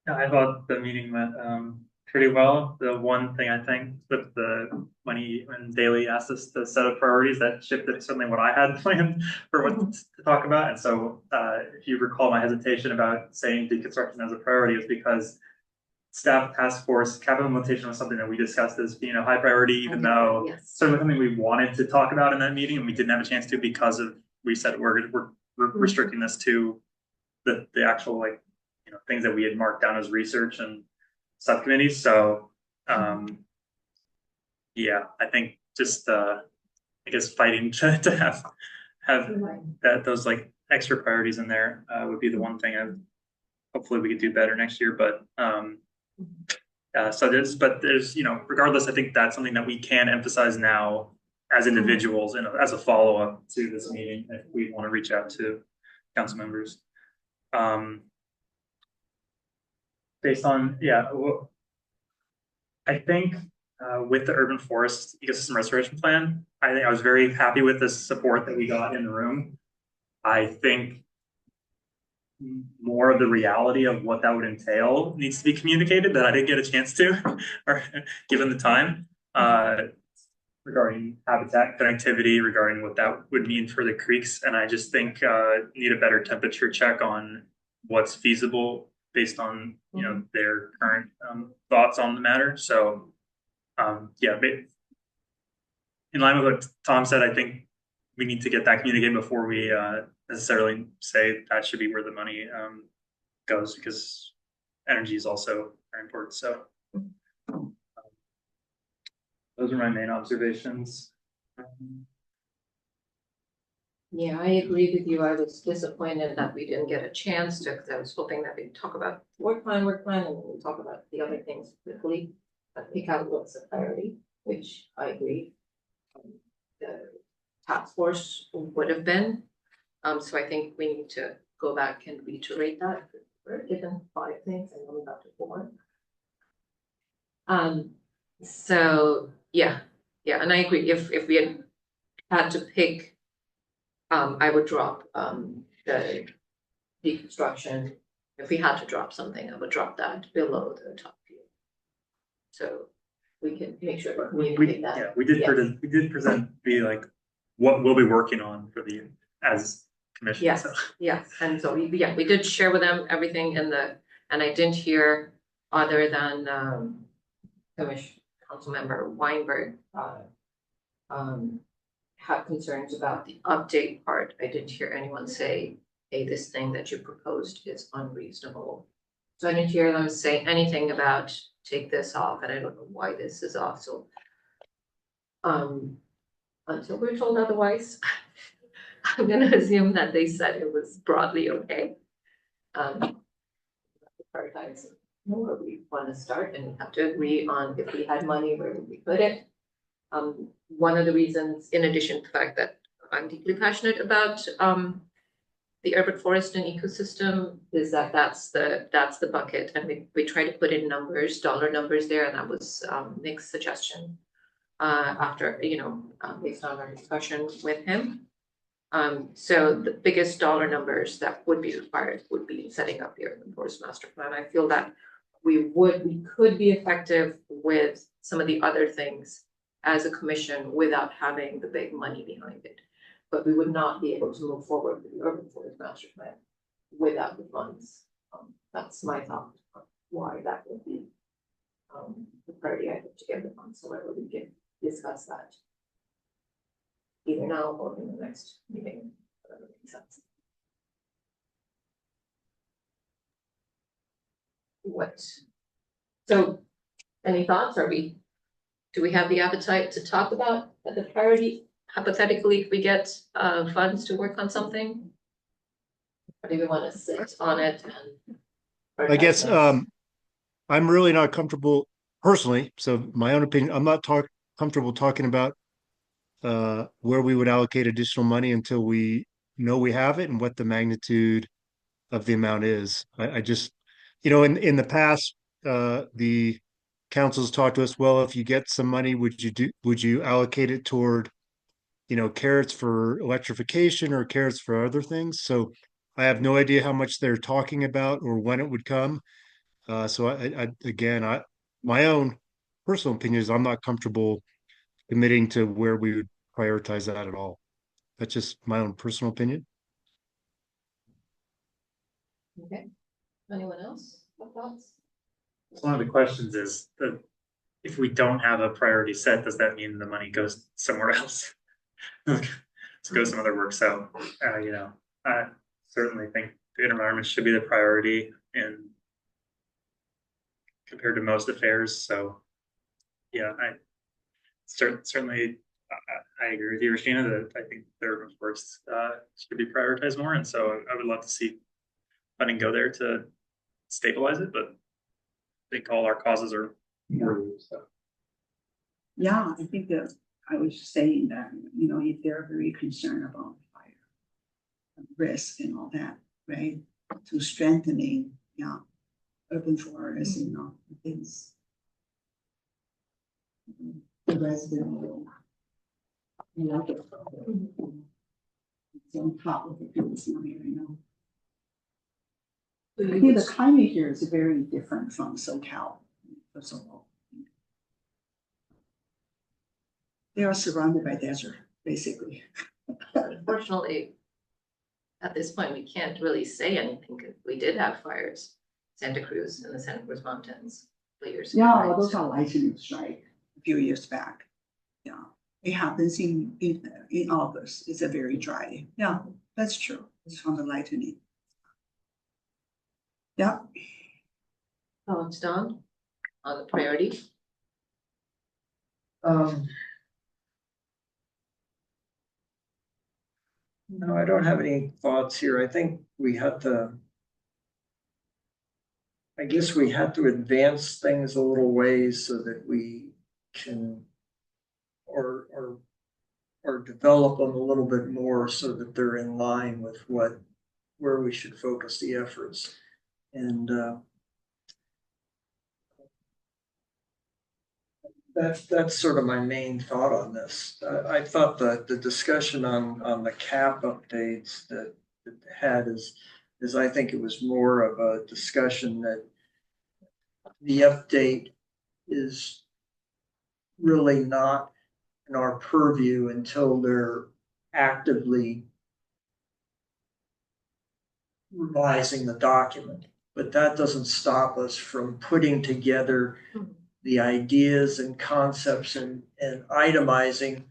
S6: I thought the meeting went pretty well. The one thing I think with the when Daly asked us to set up priorities, that shifted certainly what I had planned for what to talk about. And so if you recall my hesitation about saying deconstruction as a priority is because staff task force capital implementation was something that we discussed as being a high priority, even though
S2: Yes.
S6: certainly something we wanted to talk about in that meeting and we didn't have a chance to because of we said we're restricting this to the actual things that we had marked down as research and subcommittees. So yeah, I think just I guess fighting to have those extra priorities in there would be the one thing hopefully we could do better next year. But so there's regardless, I think that's something that we can emphasize now as individuals and as a follow-up to this meeting if we want to reach out to council members. Based on, I think with the urban forest ecosystem restoration plan, I think I was very happy with the support that we got in the room. I think more of the reality of what that would entail needs to be communicated that I didn't get a chance to, or given the time, regarding habitat connectivity, regarding what that would mean for the creeks. And I just think need a better temperature check on what's feasible based on their current thoughts on the matter. So in line with what Tom said, I think we need to get that communicated before we necessarily say that should be where the money goes, because energy is also very important. So those are my main observations.
S2: Yeah, I agree with you. I was disappointed that we didn't get a chance to, because I was hoping that we'd talk about work plan, and then we'll talk about the other things quickly, but pick out what's a priority, which I agree. The task force would have been. So I think we need to go back and reiterate that. We're given 5 things and only got to 4. So yeah, and I agree. If we had to pick, I would drop the deconstruction. If we had to drop something, I would drop that below the top view. So we can make sure to communicate that.
S6: Yeah, we did present what we'll be working on for the as commission.
S2: Yes, yes, and so we did share with them everything and I didn't hear other than council member Weinberg have concerns about the update part. I didn't hear anyone say, hey, this thing that you proposed is unreasonable. So I didn't hear them say anything about take this off, and I don't know why this is off. So until we're told otherwise, I'm gonna assume that they said it was broadly okay. Prioritize where we want to start, and we have to agree on if we had money, where would we put it. One of the reasons, in addition to the fact that I'm deeply passionate about the urban forest and ecosystem, is that that's the bucket, and we try to put in numbers, dollar numbers there, and that was Nick's suggestion after based on our discussion with him. So the biggest dollar numbers that would be required would be setting up the urban forest master plan. I feel that we could be effective with some of the other things as a commission without having the big money behind it. But we would not be able to move forward with the urban forest master plan without the funds. That's my thought on why that would be the priority I think to get the funds. However, we can discuss that either now or in the next meeting. Whatever makes sense. So any thoughts? Are we do we have the appetite to talk about the priority? Hypothetically, if we get funds to work on something? Or do we want to sit on it and?
S1: I guess, I'm really not comfortable personally, so my own opinion, I'm not comfortable talking about where we would allocate additional money until we know we have it and what the magnitude of the amount is. I just, in the past, the councils talked to us, well, if you get some money, would you allocate it toward, carrots for electrification or carrots for other things? So I have no idea how much they're talking about or when it would come. So again, my own personal opinion is I'm not comfortable committing to where we would prioritize that at all. That's just my own personal opinion.
S2: Okay, anyone else have thoughts?
S6: One of the questions is that if we don't have a priority set, does that mean the money goes somewhere else? To go some other work. So, I certainly think the environment should be the priority in compared to most affairs. So, yeah, I certainly I agree with you, Regina, that I think the urban forest should be prioritized more. And so I would love to see funding go there to stabilize it, but I think all our causes are worthy. So.
S3: Yeah, I think that I was saying that, if they're very concerned about fire risk and all that, right? To strengthening, urban forests, things. The resident will like it. It's on top of the things in I think the climate here is very different from SoCal, first of all. They are surrounded by desert, basically.
S2: Unfortunately, at this point, we can't really say anything because we did have fires, Santa Cruz and the Santa Cruz Mountains. Years ago,
S3: Yeah,
S2: right?
S3: those are lightning strike a few years back. Yeah, it happens in August. It's a very dry. Yeah, that's true. It's from the lightning. Yeah.
S2: It's Don on the priority.
S5: No, I don't have any thoughts here. I think I guess we had to advance things a little ways so that we can or develop them a little bit more so that they're in line with where we should focus the efforts. And that's sort of my main thought on this. I thought that the discussion on the cap updates that had is I think it was more of a discussion that the update is really not in our purview until they're actively revising the document. But that doesn't stop us from putting together the ideas and concepts and itemizing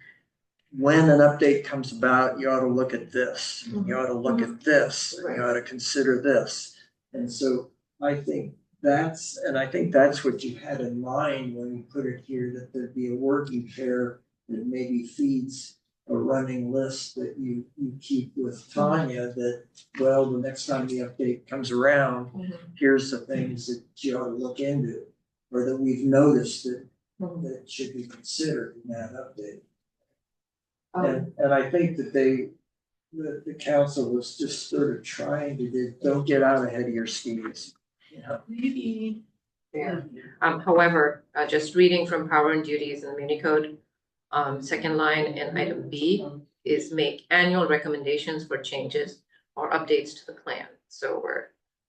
S5: when an update comes about, you ought to look at this, you ought to look at this, you ought to consider this. And so I think that's what you had in mind when you put it here, that there'd be a working pair that maybe feeds a running list that you keep with Tanya that, well, the next time the update comes around, here's the things that you ought to look into, or that we've noticed that should be considered in that update. And I think that the council was just sort of trying to don't get out ahead of your skis.
S3: Maybe.
S2: Yeah. However, just reading from Power and Duties in the Muni Code, second line in item B is make annual recommendations for changes or updates to the plan. So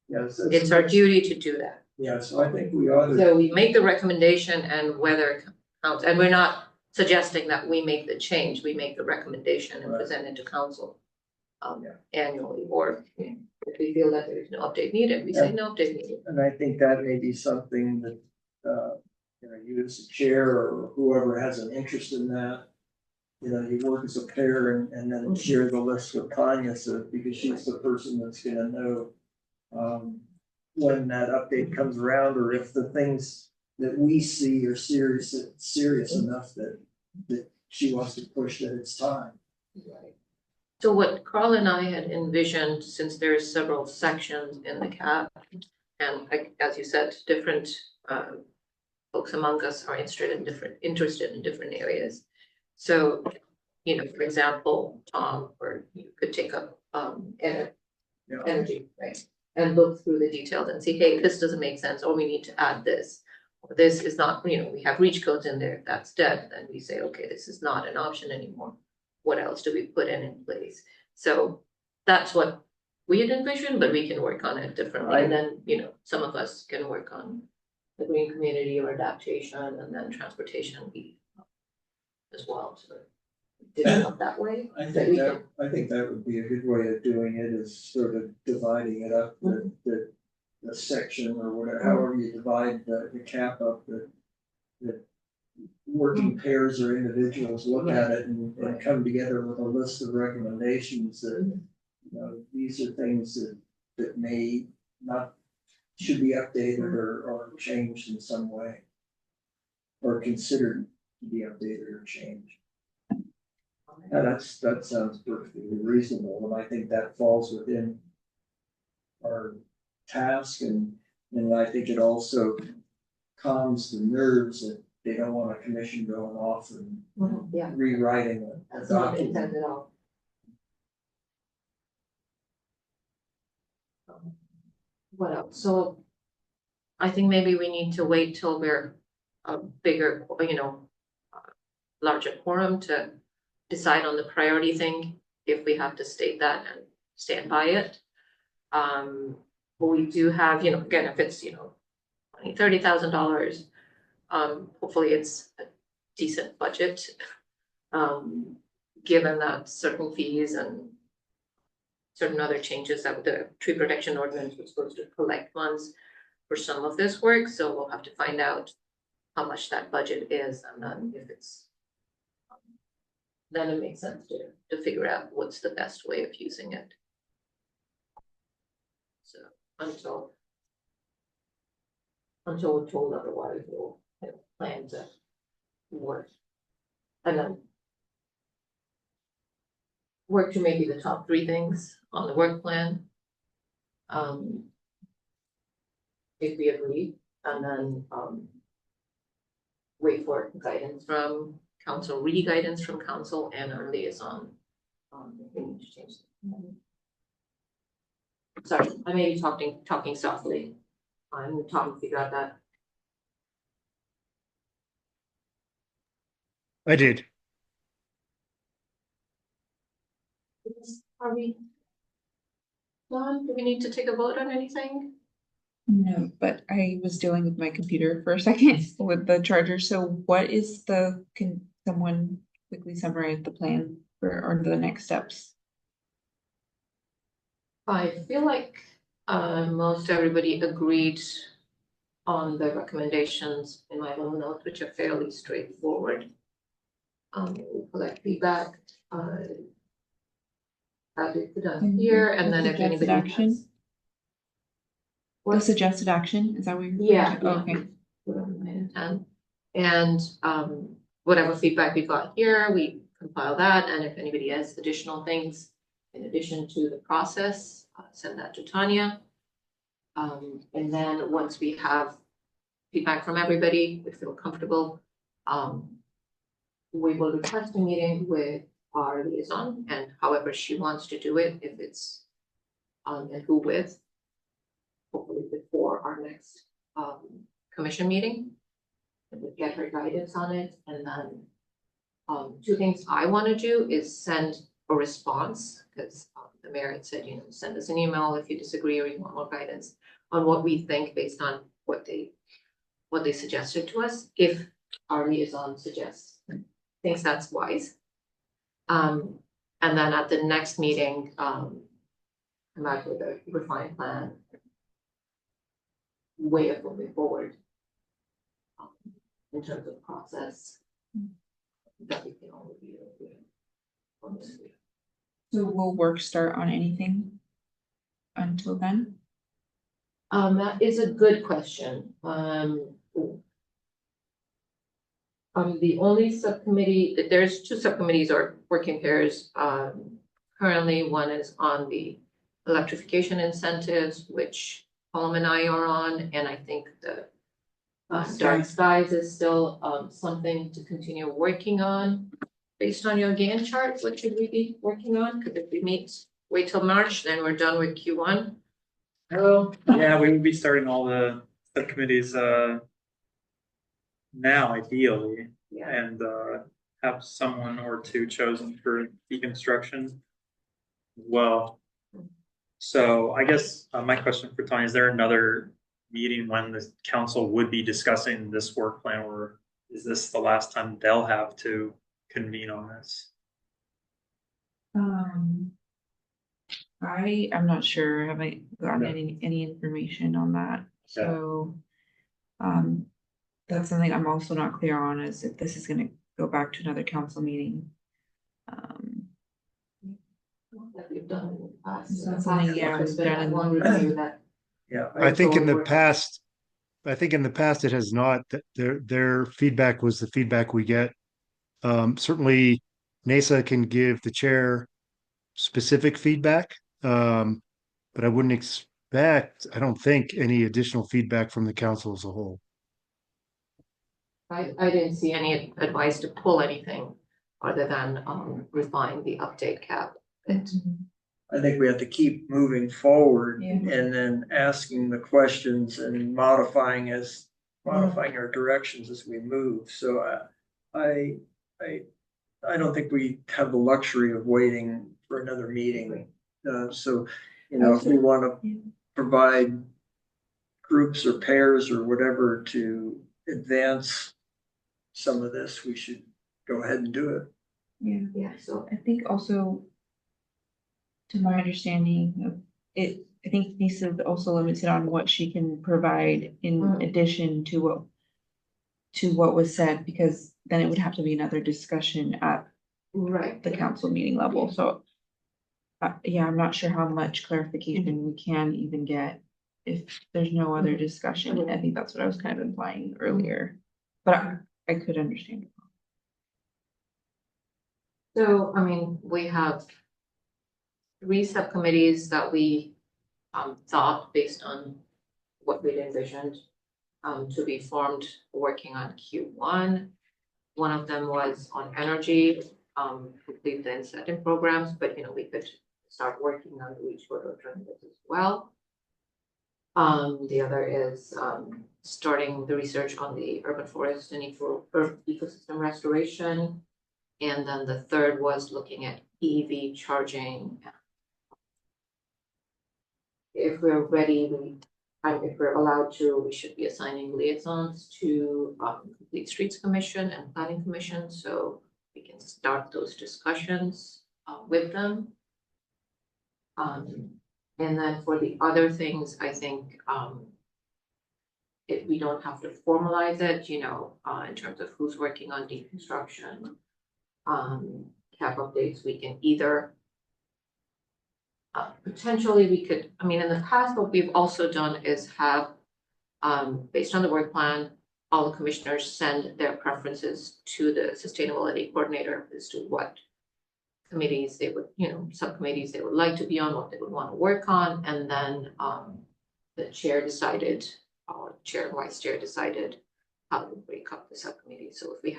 S2: it's our duty to do that.
S5: Yeah, so I think we ought to.
S2: So we make the recommendation and whether counts, and we're not suggesting that we make the change, we make the recommendation and present it to council annually, or if we feel that there's no update needed, we say no update needed.
S5: And I think that may be something that, you as a chair or whoever has an interest in that, you work as a pair and then share the list with Tanya, so because she's the person that's gonna know when that update comes around, or if the things that we see are serious enough that she wants to push that it's time.
S2: So what Carl and I had envisioned, since there's several sections in the CAP, and as you said, different folks among us are interested in different areas. So, you know, for example, Tom, or you could take up energy, right? And look through the details and see, hey, this doesn't make sense, or we need to add this. Or this is not, you know, we have reach codes in there, if that's dead, then we say, okay, this is not an option anymore. What else do we put in place? So that's what we had envisioned, but we can work on it differently. And then, you know, some of us can work on the green community or adaptation, and then transportation as well. So develop that way.
S5: I think that would be a good way of doing it, is sort of dividing it up, the section or whatever, however you divide the CAP up, the working pairs or individuals look at it and come together with a list of recommendations that, you know, these are things that may not, should be updated or changed in some way, or considered to be updated or changed. Yeah, that sounds perfectly reasonable, and I think that falls within our task, and I think it also calms the nerves that they don't want a commission going off and
S2: Yeah,
S5: rewriting a
S2: that's not
S5: document.
S2: intended at all. What else? So I think maybe we need to wait till we're a bigger, you know, larger quorum to decide on the priority thing, if we have to state that and stand by it. But we do have, you know, again, if it's, you know, $30,000, hopefully it's a decent budget. Given that certain fees and certain other changes that the tree protection ordinance was supposed to collect funds for some of this work, so we'll have to find out how much that budget is, and then if it's then it makes sense to figure out what's the best way of using it. So until we're told otherwise, we'll plan to work. And then work to maybe the top 3 things on the work plan. If we agree, and then wait for guidance from council, guidance from council and our liaison. If we need to change them. Sorry, I may be talking softly. I'm Tom, figure out that.
S1: I did.
S2: Are we done? Do we need to take a vote on anything?
S4: No, but I was dealing with my computer for a second with the charger. So what is can someone quickly summarize the plan or the next steps?
S2: I feel like most everybody agreed on the recommendations in my little notes, which are fairly straightforward. We collect feedback, have it done here, and then if anybody has.
S4: The suggested action, is that what you're?
S2: Yeah.
S4: Okay.
S2: 9 and 10. And whatever feedback we got here, we compile that, and if anybody has additional things in addition to the process, send that to Tanya. And then once we have feedback from everybody, we feel comfortable, we will request a meeting with our liaison, and however she wants to do it, if it's and who with, hopefully before our next commission meeting, and we'll get her guidance on it. And then 2 things I want to do is send a response, because the mayor had said, you know, send us an email if you disagree or you want more guidance on what we think based on what they suggested to us, if our liaison thinks that's wise. And then at the next meeting, come back with a refined plan, way of moving forward in terms of process that we can all review.
S4: So will work start on anything until then?
S2: That is a good question. The only subcommittee, there's two subcommittees or working pairs. Currently, one is on the electrification incentives, which Paul and I are on, and I think the dark skies is still something to continue working on. Based on your Gantt chart, what should we be working on? Because if we wait till March, then we're done with Q1.
S6: Oh, yeah, we would be starting all the subcommittees now, ideally,
S2: Yeah.
S6: and have someone or two chosen for deconstruction. Well, so I guess my question for Tony, is there another meeting when the council would be discussing this work plan, or is this the last time they'll have to convene on this?
S4: I'm not sure, I haven't gotten
S6: Okay.
S4: any information on that, so. That's something I'm also not clear on, is if this is gonna go back to another council meeting.
S2: Like we've done in the past.
S4: So that's something, yeah,
S2: It's
S4: we've
S2: been
S4: done in
S2: one
S4: the-
S2: review that
S5: Yeah,
S1: I think in the
S2: Work on.
S1: past, it has not, that their feedback was the feedback we get. Certainly NASA can give the chair specific feedback. But I wouldn't expect, I don't think, any additional feedback from the council as a whole.
S2: I didn't see any advice to pull anything other than refine the update cap.
S5: I think we have to keep moving forward
S4: Yeah.
S5: and then asking the questions and modifying our directions as we move. So I don't think we have the luxury of waiting for another meeting. So, if we want to provide groups or pairs or whatever to advance some of this, we should go ahead and do it.
S2: Yeah, so
S4: I think also, to my understanding of it, I think Lisa's also limited on what she can provide in addition to what was said, because then it would have to be another discussion at
S2: right.
S4: the council meeting level, so. Yeah, I'm not sure how much clarification we can even get if there's no other discussion. I think that's what I was kind of implying earlier, but I could understand.
S2: So, I mean, we have three subcommittees that we thought based on what we'd envisioned to be formed working on Q1. One of them was on energy, complete the incentive programs, but we could start working on the wastewater alternatives as well. The other is starting the research on the urban forest and ecosystem restoration. And then the third was looking at EV charging. If we're ready, if we're allowed to, we should be assigning liaisons to Complete Streets Commission and Planning Commission, so we can start those discussions with them. And then for the other things, I think we don't have to formalize it, in terms of who's working on deconstruction, cap updates. We can either potentially we could, in the past, what we've also done is have, based on the work plan, all the commissioners send their preferences to the sustainability coordinator as to what committees they would, subcommittees they would like to be on, what they would want to work on, and then the chair decided, or chair and vice chair decided how to break up the subcommittee. So if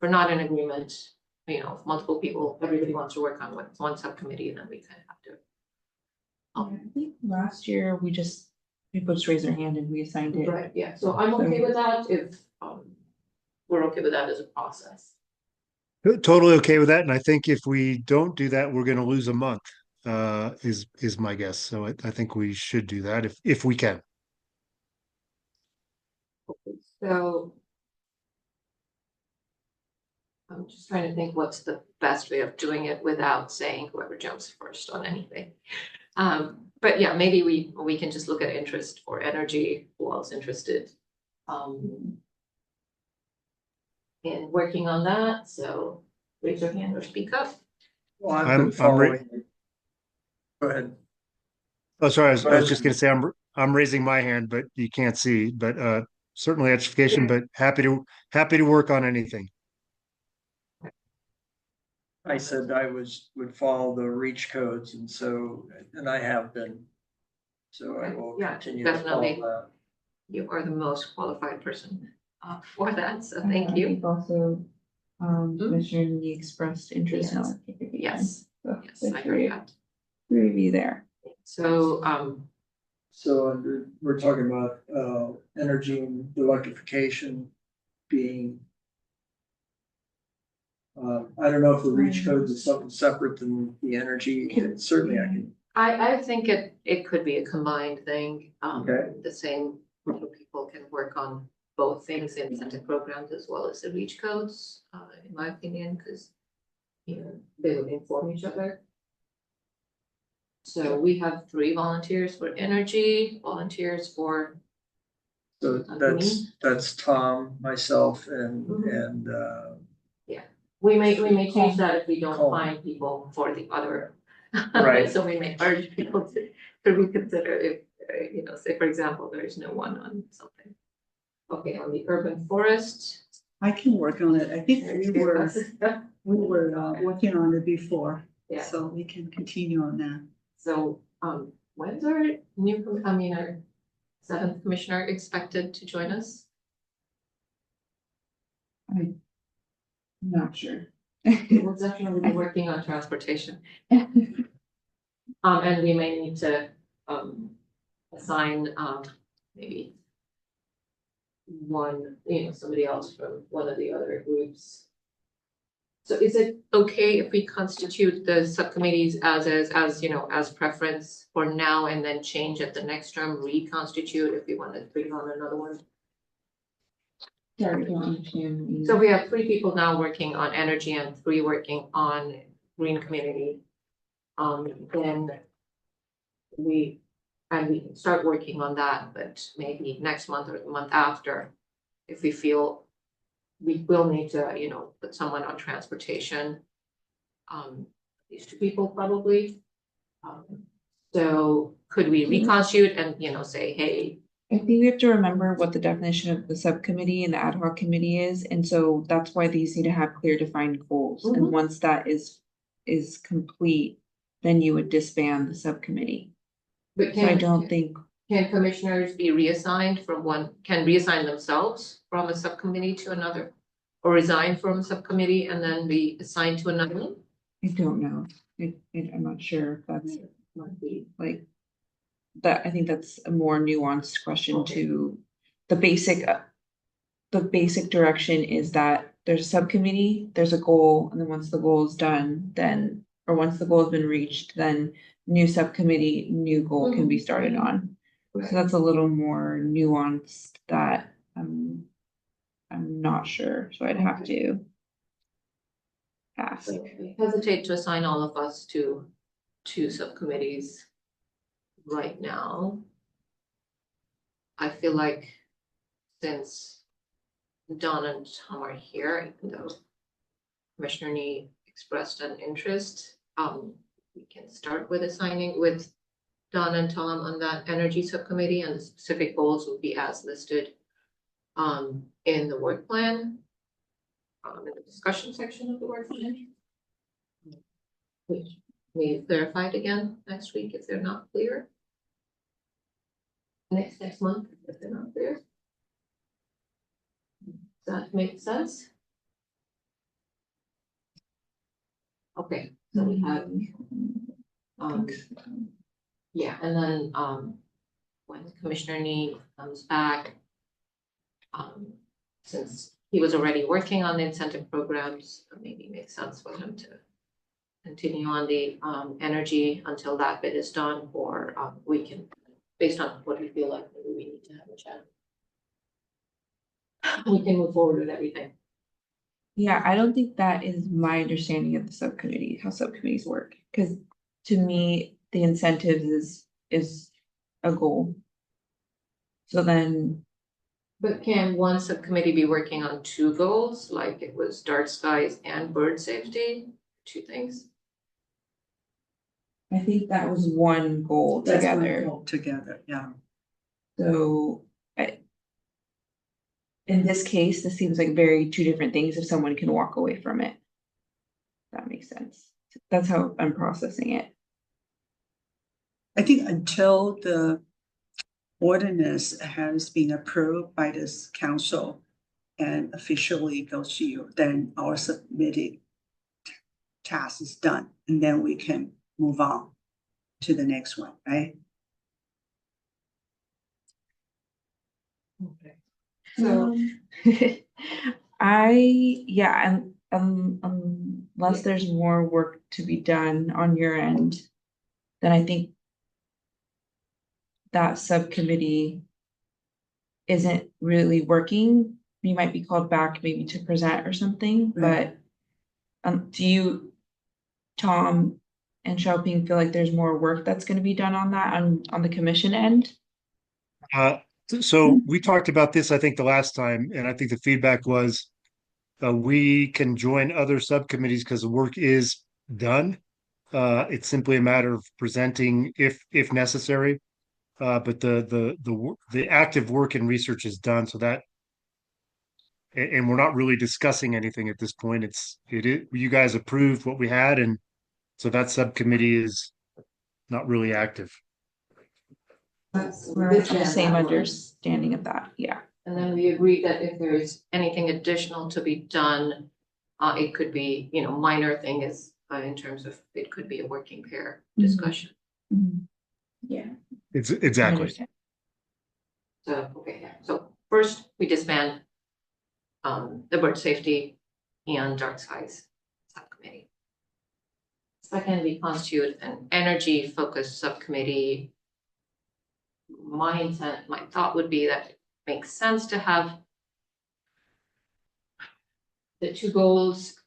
S2: we're not in agreement, if multiple people, everybody wants to work on one subcommittee, then we kind of have to.
S4: I think last year people just raised their hand and we assigned it.
S2: Right, yeah, so I'm okay with that if we're okay with that as a process.
S1: Totally okay with that, and I think if we don't do that, we're gonna lose a month, is my guess. So I think we should do that if we can.
S2: So I'm just trying to think what's the best way of doing it without saying whoever jumps first on anything. But yeah, maybe we can just look at interest for energy, who else interested in working on that. So raise your hand or speak up.
S5: Well, I've
S1: I'm
S5: been following. Go ahead.
S1: Oh, sorry, I was
S5: Go ahead.
S1: just gonna say I'm raising my hand, but you can't see. But certainly education, but happy to work on anything.
S5: I said I would follow the reach codes and I have been. So I will
S2: Yeah,
S5: continue to
S2: definitely.
S5: follow that.
S2: You are the most qualified person for that, so
S4: I
S2: thank you.
S4: think also, Commissioner Lee expressed interest in
S2: Yes.
S4: electrification.
S2: Yes,
S4: So
S2: yes,
S4: the
S2: I
S4: three
S2: heard that.
S4: of you there.
S2: So,
S5: So we're talking about energy and electrification being. I don't know if the reach codes is something separate than the energy, certainly I can.
S2: I think it could be a combined thing.
S5: Okay.
S2: The same group of people can work on both things, incentive programs as well as the reach codes, in my opinion, because they would inform each other. So we have 3 volunteers for energy, volunteers for.
S5: So that's Tom, myself, and
S2: We may change that if we don't
S5: Cool.
S2: find people for the other.
S5: Right.
S2: So we may urge people to reconsider if, say, for example, there is no one on something. Okay, on the urban forest.
S3: I can work on it. I think we were
S2: Yeah.
S3: working on it before, so we can continue on that.
S2: So, when's our our 7th commissioner expected to join us?
S4: I'm not sure.
S2: We'll definitely be working on transportation. And we may need to, assign, maybe one, somebody else from one of the other groups. So is it okay if we constitute the subcommittees as preference for now and then change at the next term, reconstitute if we want to bring on another one?
S4: Sorry, I don't understand.
S2: So we have 3 people now working on energy and 3 working on green community. Then we can start working on that, but maybe next month or the month after, if we feel we will need to, put someone on transportation. These 2 people probably. So could we reconstitute and, say, hey.
S4: I think we have to remember what the definition of the subcommittee and the ad hoc committee is, and so that's why these need to have clear defined goals. And once that is complete, then you would disband the subcommittee.
S2: But
S4: So I don't think,
S2: can commissioners be reassigned can reassign themselves from a subcommittee to another? Or resign from a subcommittee and then be assigned to another one?
S4: I don't know. I'm not sure if that's
S2: Might be.
S4: like. That, I think that's a more nuanced question
S2: Okay.
S4: to the basic. The basic direction is that there's a subcommittee, there's a goal, and then once the goal is done, or once the goal has been reached, then new subcommittee, new goal can be started on.
S2: Right.
S4: So that's a little more nuanced that I'm not sure, so I'd have to ask.
S2: I hesitate to assign all of us to 2 subcommittees right now. I feel like since Dawn and Tom are here, even though Commissioner Nee expressed an interest, we can start with assigning with Dawn and Tom on that energy subcommittee, and the specific goals will be as listed in the work plan, in the discussion section of the work plan. Which we clarified again next week if they're not clear. Next month if they're not clear. Does that make sense? Okay, so we have, yeah, and then, when Commissioner Nee comes back, since he was already working on the incentive programs, it maybe makes sense for him to continue on the, energy until that bit is done, or, we can, based on what we feel like, maybe we need to have a chat. We can move forward with everything.
S4: Yeah, I don't think that is my understanding of the subcommittee, how subcommittees work, because to me, the incentives is a goal. So then.
S2: But can one subcommittee be working on 2 goals, like it was dark skies and bird safety, 2 things?
S4: I think that was one goal
S3: That's one
S4: together.
S3: goal together, yeah.
S4: So in this case, this seems like very two different things if someone can walk away from it. That makes sense. That's how I'm processing it.
S3: I think until the ordinance has been approved by this council and officially goes to you, then our submitted task is done, and then we can move on to the next one, right?
S2: Okay. So,
S4: unless there's more work to be done on your end, then I think that subcommittee isn't really working. You might be called back maybe to present or something,
S3: Right.
S4: but do you, Tom and Xiaoping, feel like there's more work that's gonna be done on that on the commission end?
S1: So we talked about this, I think, the last time, and I think the feedback was we can join other subcommittees because the work is done. It's simply a matter of presenting if necessary. But the active work and research is done, so that and we're not really discussing anything at this point. You guys approved what we had, and so that subcommittee is not really active.
S4: We're on the same understanding of that, yeah.
S2: and then we agreed that if there is anything additional to be done, it could be, minor thing is, in terms of, it could be a working pair discussion.
S4: Yeah.
S1: It's
S4: I
S1: exactly.
S4: understand.
S2: So, okay, yeah. So first, we disband the bird safety and dark skies subcommittee. Second, we constitute an energy focused subcommittee. My thought would be that it makes sense to have the two goals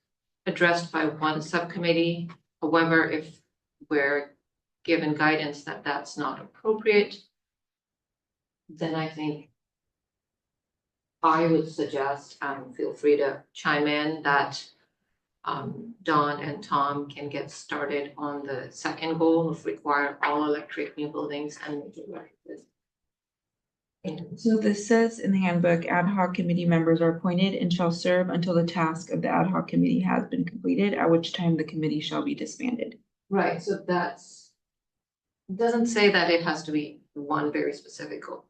S2: addressed by one subcommittee. However, if we're given guidance that that's not appropriate, then I think I would suggest, feel free to chime in, that Dawn and Tom can get started on the second goal of require all electric new buildings and major retrofits. And
S4: So this says in the handbook, ad hoc committee members are appointed and shall serve until the task of the ad hoc committee has been completed, at which time the committee shall be disbanded.
S2: right, so doesn't say that it has to be one very specific goal.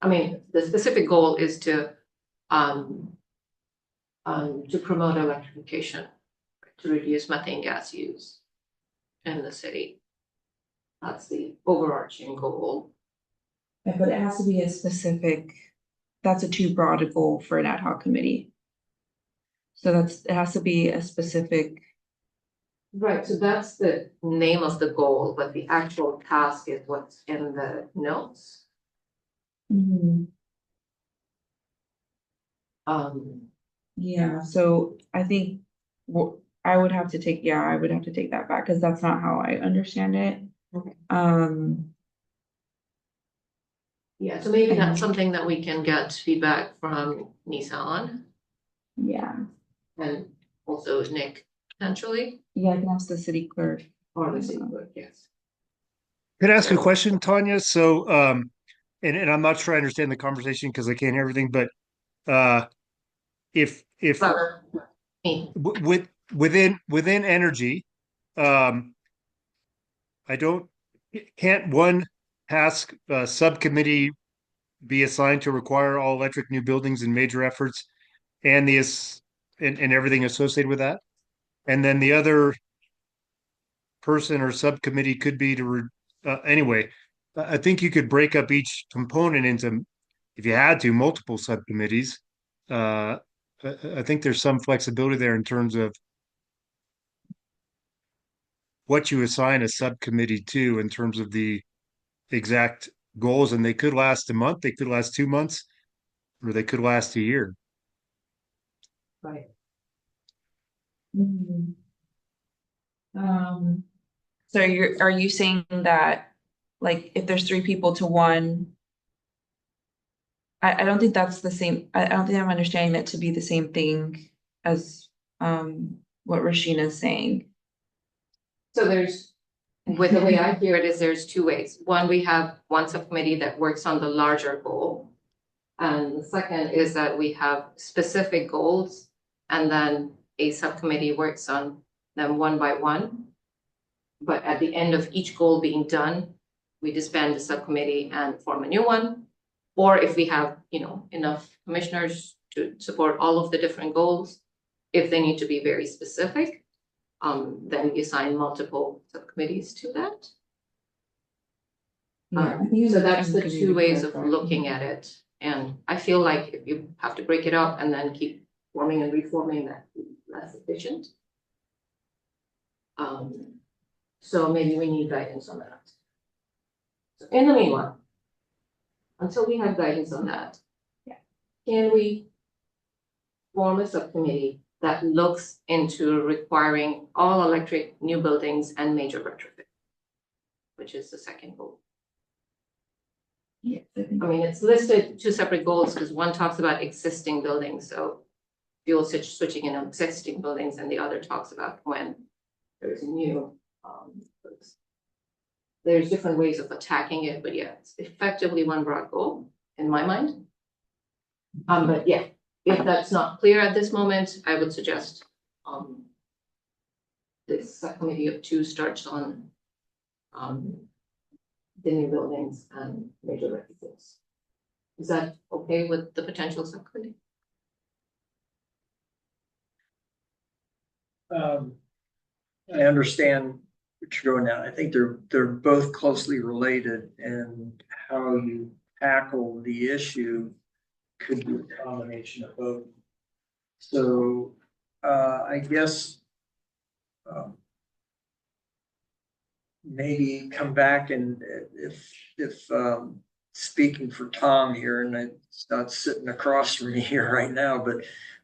S2: I mean, the specific goal is to promote electrification, to reduce methane gas use in the city. That's the overarching goal.
S4: Yeah, but it has to be a specific, that's a too broad a goal for an ad hoc committee. So it has to be a specific.
S2: Right, so that's the name of the goal, but the actual task is what's in the notes.
S4: Yeah, so I think I would have to take that back because that's not how I understand it.
S2: Okay.
S4: Yeah,
S2: so maybe that's something that we can get feedback from Nissan and also Nick potentially,
S4: yeah, I can ask the city clerk.
S2: or the city clerk, yes.
S1: Can I ask a question, Tanya? So, and I'm not sure I understand the conversation because I can't hear everything, but if
S2: Me.
S1: within energy, can't one task subcommittee be assigned to require all electric new buildings and major efforts and and everything associated with that? And then the other person or subcommittee could be anyway. I think you could break up each component into, if you had to, multiple subcommittees. I think there's some flexibility there in terms of what you assign a subcommittee to in terms of the exact goals, and they could last a month, they could last 2 months, or they could last a year.
S2: Right.
S4: So are you saying that, like, if there's 3 people to 1, I don't think that's the same. I don't think I'm understanding that to be the same thing as what Rashina's saying.
S2: So with the way I hear it is there's 2 ways. One, we have one subcommittee that works on the larger goal. And the second is that we have specific goals and then a subcommittee works on them one by one. But at the end of each goal being done, we disband the subcommittee and form a new one. Or if we have, enough commissioners to support all of the different goals, if they need to be very specific, then we assign multiple subcommittees to that. So that's the two ways of looking at it. And I feel like if you have to break it up and then keep forming and reforming, that's less efficient. So maybe we need guidance on that. So in the meanwhile, until we have guidance on that, can we form a subcommittee that looks into requiring all electric new buildings and major retrofit, which is the second goal?
S4: Yeah, I think
S2: I mean, it's listed two separate goals because one talks about existing buildings, so fuel switching in existing buildings, and the other talks about when there's new. There's different ways of attacking it, but yeah, it's effectively one broad goal in my mind. But yeah, if that's not clear at this moment, I would suggest this subcommittee of two starts on the new buildings and major retrofits. Is that okay with the potential subcommittee?
S5: I understand what you're going at. I think they're both closely related, and how you tackle the issue could be a combination of both. So I guess maybe come back, and if speaking for Tom here, and it's not sitting across from me here right now, but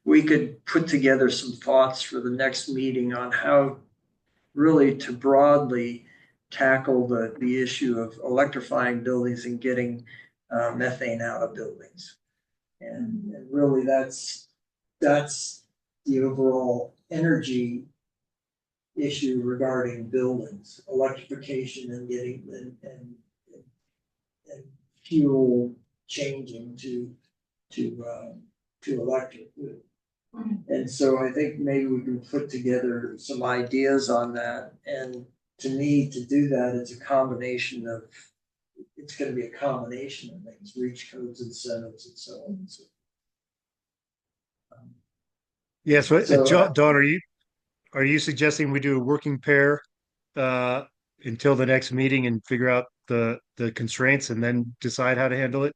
S5: we could put together some thoughts for the next meeting on how really to broadly tackle the issue of electrifying buildings and getting methane out of buildings. And really that's the overall energy issue regarding buildings, electrification and getting and fuel changing to electric. And so I think maybe we can put together some ideas on that. And to me, to do that, it's a combination of, it's going to be a combination of things, reach codes, incentives, and so on. So,
S1: Yes, Dawn, are you suggesting we do a working pair until the next meeting and figure out the constraints and then decide how to handle it?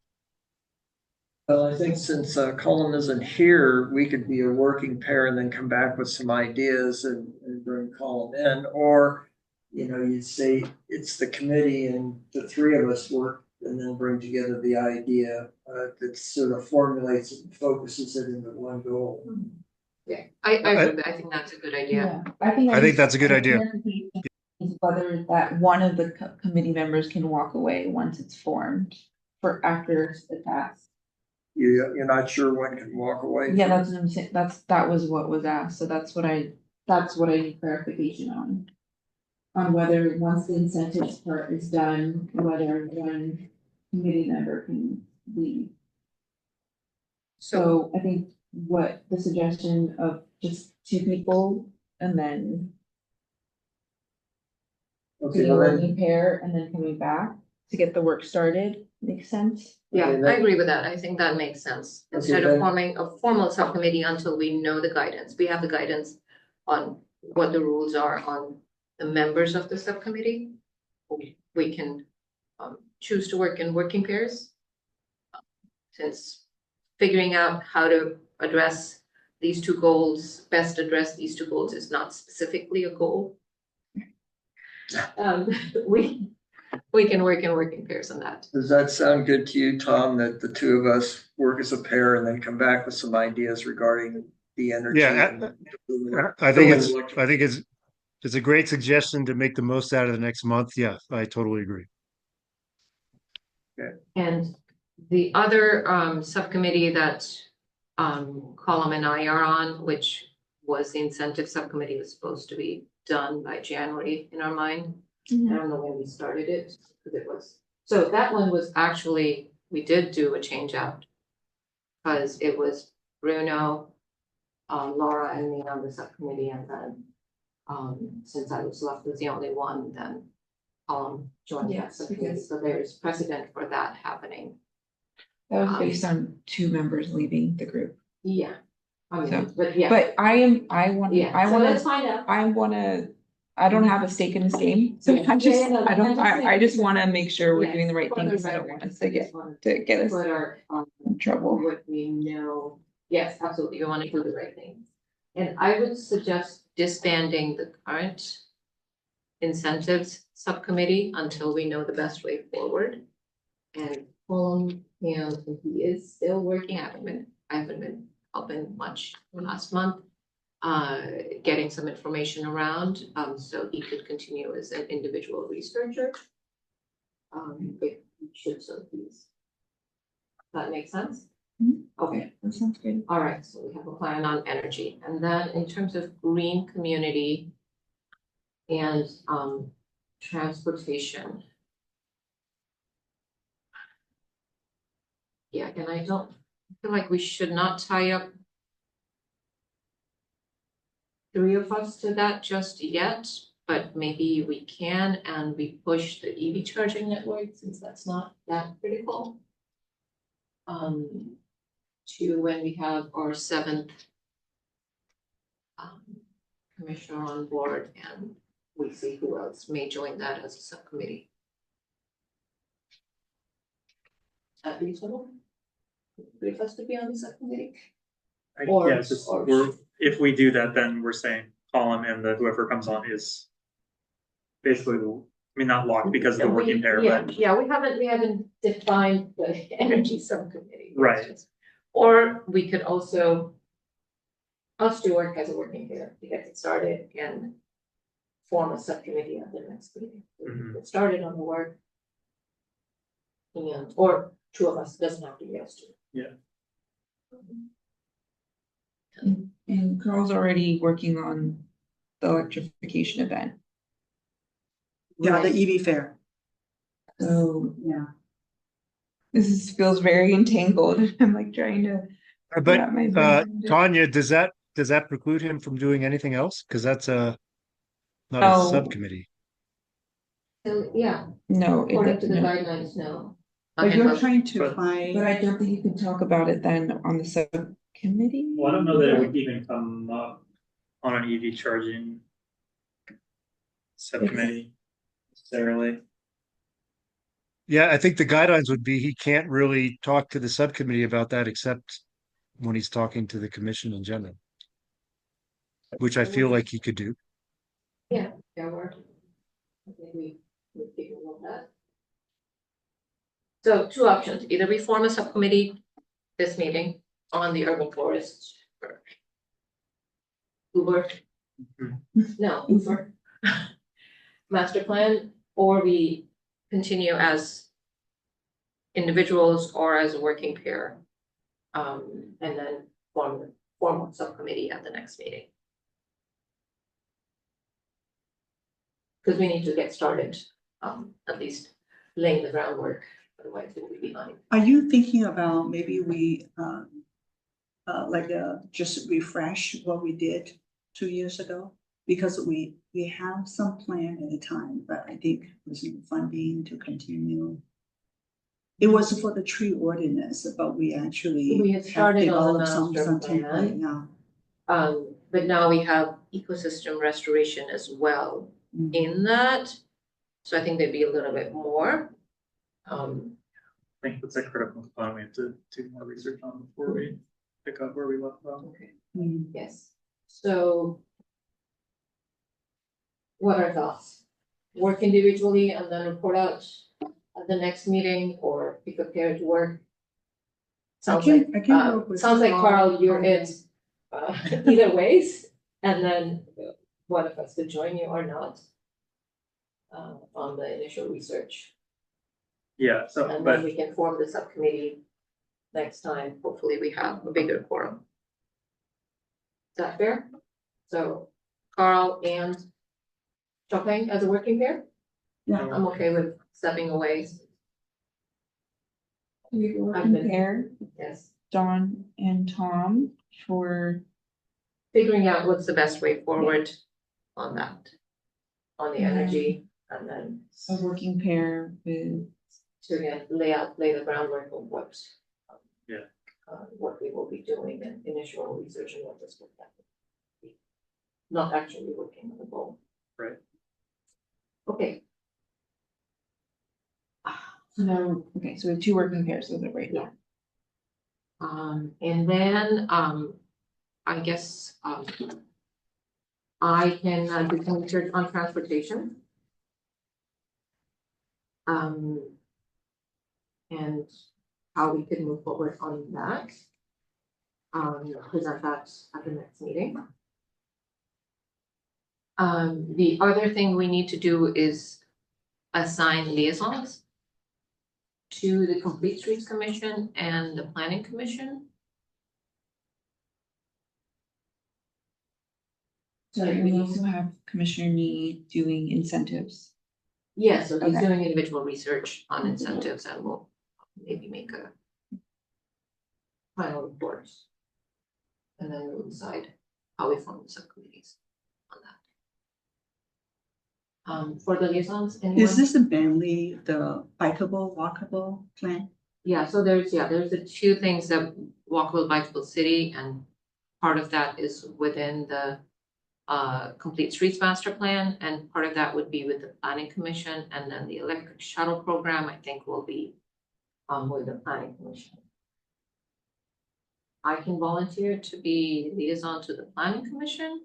S5: well, I think since Colin isn't here, we could be a working pair and then come back with some ideas and bring Colin in. Or, you'd say it's the committee and the three of us work and then bring together the idea that sort of formulates it and focuses it into one goal.
S2: Yeah, I agree. I think that's a good idea.
S4: Yeah, I think
S1: that's a good idea.
S4: Is whether that one of the committee members can walk away once it's formed for after the task.
S5: You're not sure when can walk away?
S4: Yeah, that's what I'm saying. That was what was asked, so that's what I need clarification on. On whether once the incentives part is done, whether one committee member can leave. So I think what the suggestion of just two people and then
S5: Okay,
S4: doing a
S5: well then,
S4: working pair and then coming back to get the work started, makes sense?
S2: Yeah,
S5: Okay,
S2: I agree with that. I think that makes sense. Instead of
S5: then-
S2: forming a formal subcommittee until we know the guidance, we have the guidance on what the rules are on the members of the subcommittee. We can choose to work in working pairs. Since figuring out how to address these two goals, best address these two goals is not specifically a goal. We can work in working pairs on that.
S5: does that sound good to you, Tom, that the two of us work as a pair and then come back with some ideas regarding the energy?
S1: Yeah, I think it's a great suggestion to make the most out of the next month. Yeah, I totally agree.
S2: And the other subcommittee that Colum and I are on, which was the incentive subcommittee, was supposed to be done by January in our mind. I don't know when we started it, because it was, so that one was actually, we did do a change out Because it was Bruno, Laura and me on the subcommittee, and then, since I was left as the only one, then joined that
S4: Yes,
S2: subcommittee,
S4: because-
S2: so there's precedent for that happening.
S4: That was based on 2 members leaving the group.
S2: Yeah. I mean,
S4: So,
S2: but yeah.
S4: But I want,
S2: Yeah,
S4: I
S2: so
S4: wanna,
S2: let's find out.
S4: I don't have a stake in this game, so
S2: Yeah.
S4: I just,
S2: Yeah, no,
S4: I don't,
S2: I'm just
S4: I just wanna make sure we're
S2: Yes,
S4: doing the right
S2: for
S4: thing,
S2: the
S4: because I don't
S2: record,
S4: want us
S2: I
S4: to
S2: just wanted
S4: get us
S2: Put our,
S4: in trouble.
S2: what we know, yes, absolutely, you want to do the right thing. And I would suggest disbanding the current incentives subcommittee until we know the best way forward. And he is still working, I haven't been helping much last month. Getting some information around, so he could continue as an individual researcher. If he should so please. That makes sense?
S4: Mhm.
S2: Okay.
S4: That sounds good.
S2: All right, so we have a plan on energy, and then in terms of green community and transportation. Yeah, and I feel like we should not tie up 3 of us to that just yet, but maybe we can, and we push the EV charging network since that's not that critical. To when we have our 7th commissioner on board, and we see who else may join that as a subcommittee. Is that reasonable? 3 of us to be on the subcommittee? Or-
S6: Yeah, it's just,
S2: or-
S6: if we do that, then we're saying Colin and whoever comes on is basically, not locked because of the working pair,
S2: Yeah,
S6: but
S2: yeah, we haven't defined the energy subcommittee.
S6: Right.
S2: Or we could also, us to work as a working pair to get it started and form a subcommittee at the next meeting. We can
S6: Mhm.
S2: Get started on the work. And, or 2 of us, doesn't have to be us 2.
S6: Yeah.
S4: And Carl's already working on the electrification event,
S3: Yeah, the EV fair,
S4: so
S3: yeah.
S4: feels very entangled. I'm like trying to.
S1: But
S4: wrap my brain around it.
S1: Tanya, does that preclude him from doing anything else? Because that's not a
S4: Oh.
S1: subcommittee.
S2: So, yeah,
S4: No,
S2: according to the
S4: no.
S2: guidelines, no.
S3: But
S2: Okay,
S3: you're
S2: but-
S3: trying to
S6: but-
S3: find.
S4: But I don't think you can talk about it then on the subcommittee.
S6: well, I don't know that it would even come up on an EV charging subcommittee necessarily.
S1: Yeah, I think the guidelines would be he can't really talk to the subcommittee about that except when he's talking to the commission in general. Which I feel like he could do.
S2: Yeah, we're. I think we figure out that. So 2 options, either we form a subcommittee this meeting on the urban forest. Uber.
S6: Mhm.
S2: No, Uber. Master plan, or we continue as individuals or as a working pair. And then form a subcommittee at the next meeting. Because we need to get started, at least laying the groundwork, otherwise we'll be behind.
S3: Are you thinking about maybe we, just refresh what we did 2 years ago? Because we have some plan at the time, but I think there's no funding to continue. It was for the tree ordinance, but we actually.
S2: We had
S3: have
S2: started on the
S3: developed some
S2: master
S3: template,
S2: plan.
S3: yeah.
S2: But now we have ecosystem restoration as well
S3: Mm.
S2: in that. So I think there'd be a little bit more.
S6: I think that's a critical component we have to do more research on before we pick up where we left off.
S2: Okay,
S3: Mm.
S2: yes, so. What are thoughts? Work individually and then report out at the next meeting, or be prepared to work? Sounds like,
S3: I can work with
S2: sounds like Carl, you're
S3: on
S2: it, either ways, and then one of us could join you or not. On the initial research,
S6: Yeah, so,
S2: and then
S6: but
S2: we can form the subcommittee next time, hopefully we have a bigger quorum. Is that fair? So Carl and Chopin as a working pair?
S3: Yeah.
S2: I'm okay with stepping away,
S4: We were
S2: I've been-
S4: compare.
S2: yes.
S4: Dawn and Tom for,
S2: Figuring out what's the best way forward on that, on the energy, and then
S4: a working pair with,
S2: to again lay the groundwork of what.
S6: Yeah.
S2: What we will be doing and initial research and what this will be. Not actually working on the goal.
S6: Right.
S2: Okay.
S4: so okay, so we have two working pairs, those are right
S2: Yeah.
S4: now.
S2: And then, I guess, I can do some research on transportation. And how we could move forward on that. Present that at the next meeting. The other thing we need to do is assign liaisons to the Complete Streets Commission and the Planning Commission.
S4: So we also have Commissioner Nee doing incentives.
S2: Yeah, so he's
S4: Okay.
S2: doing individual research on incentives and we'll maybe make a final report. And then we'll decide how we form the subcommittees on that. For the liaisons, anyone?
S3: Is this mainly the bikeable, walkable plan?
S2: Yeah, so there's the two things that walkable, bikeable city, and part of that is within the Complete Streets Master Plan, and part of that would be with the Planning Commission, and then the electric shuttle program, I think, will be with the Planning Commission. I can volunteer to be liaison to the Planning Commission,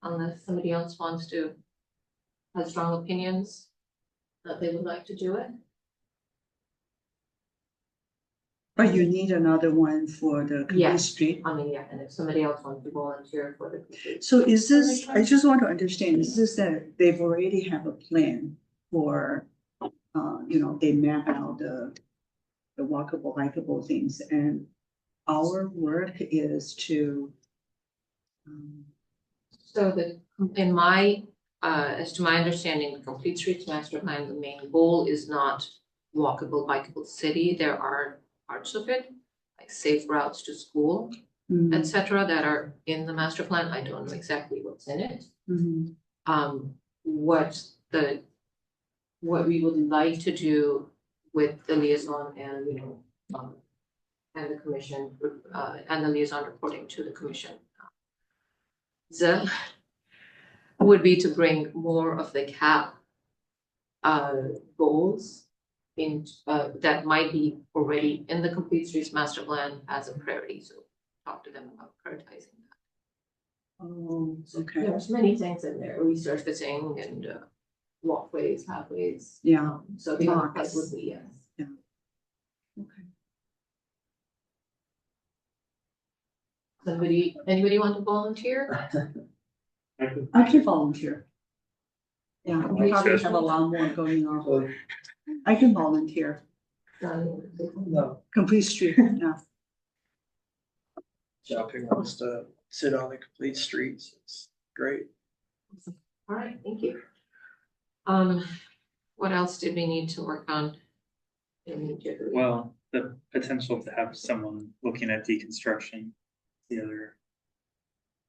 S2: unless somebody else wants to have strong opinions that they would like to do it.
S3: But you need another one for the
S2: Yeah.
S3: complete street?
S2: I mean, yeah, and if somebody else wants to volunteer for the Complete.
S3: So is this, I just want to understand, is this that they've already have a plan for, they map out the walkable, bikeable things, and our work is to,
S2: So in my, as to my understanding, the Complete Streets Master Plan, the main goal is not walkable, bikeable city. There are parts of it, like safe routes to school,
S3: mm,
S2: etc., that are in the master plan. I don't know exactly what's in it.
S3: mhm,
S2: What we would like to do with the liaison and, and the commission, and the liaison reporting to the commission. Would be to bring more of the CAP goals in, that might be already in the Complete Streets Master Plan as a priority, so talk to them about prioritizing that.
S3: oh, okay,
S2: There's many things in there, resurfacing and walkways, pathways.
S3: yeah,
S2: So the other part
S3: Parks.
S2: would be, yes.
S3: okay.
S2: Anybody want to volunteer?
S3: I can volunteer. Yeah, we
S6: Well,
S3: probably
S6: that's
S3: have a lot more going on. I can volunteer,
S5: No,
S3: complete street, yeah.
S5: shopping wants to sit on the complete streets. It's great.
S2: All right, thank you. What else did we need to work on? Immediately?
S6: Well, the potential to have someone looking at deconstruction, the other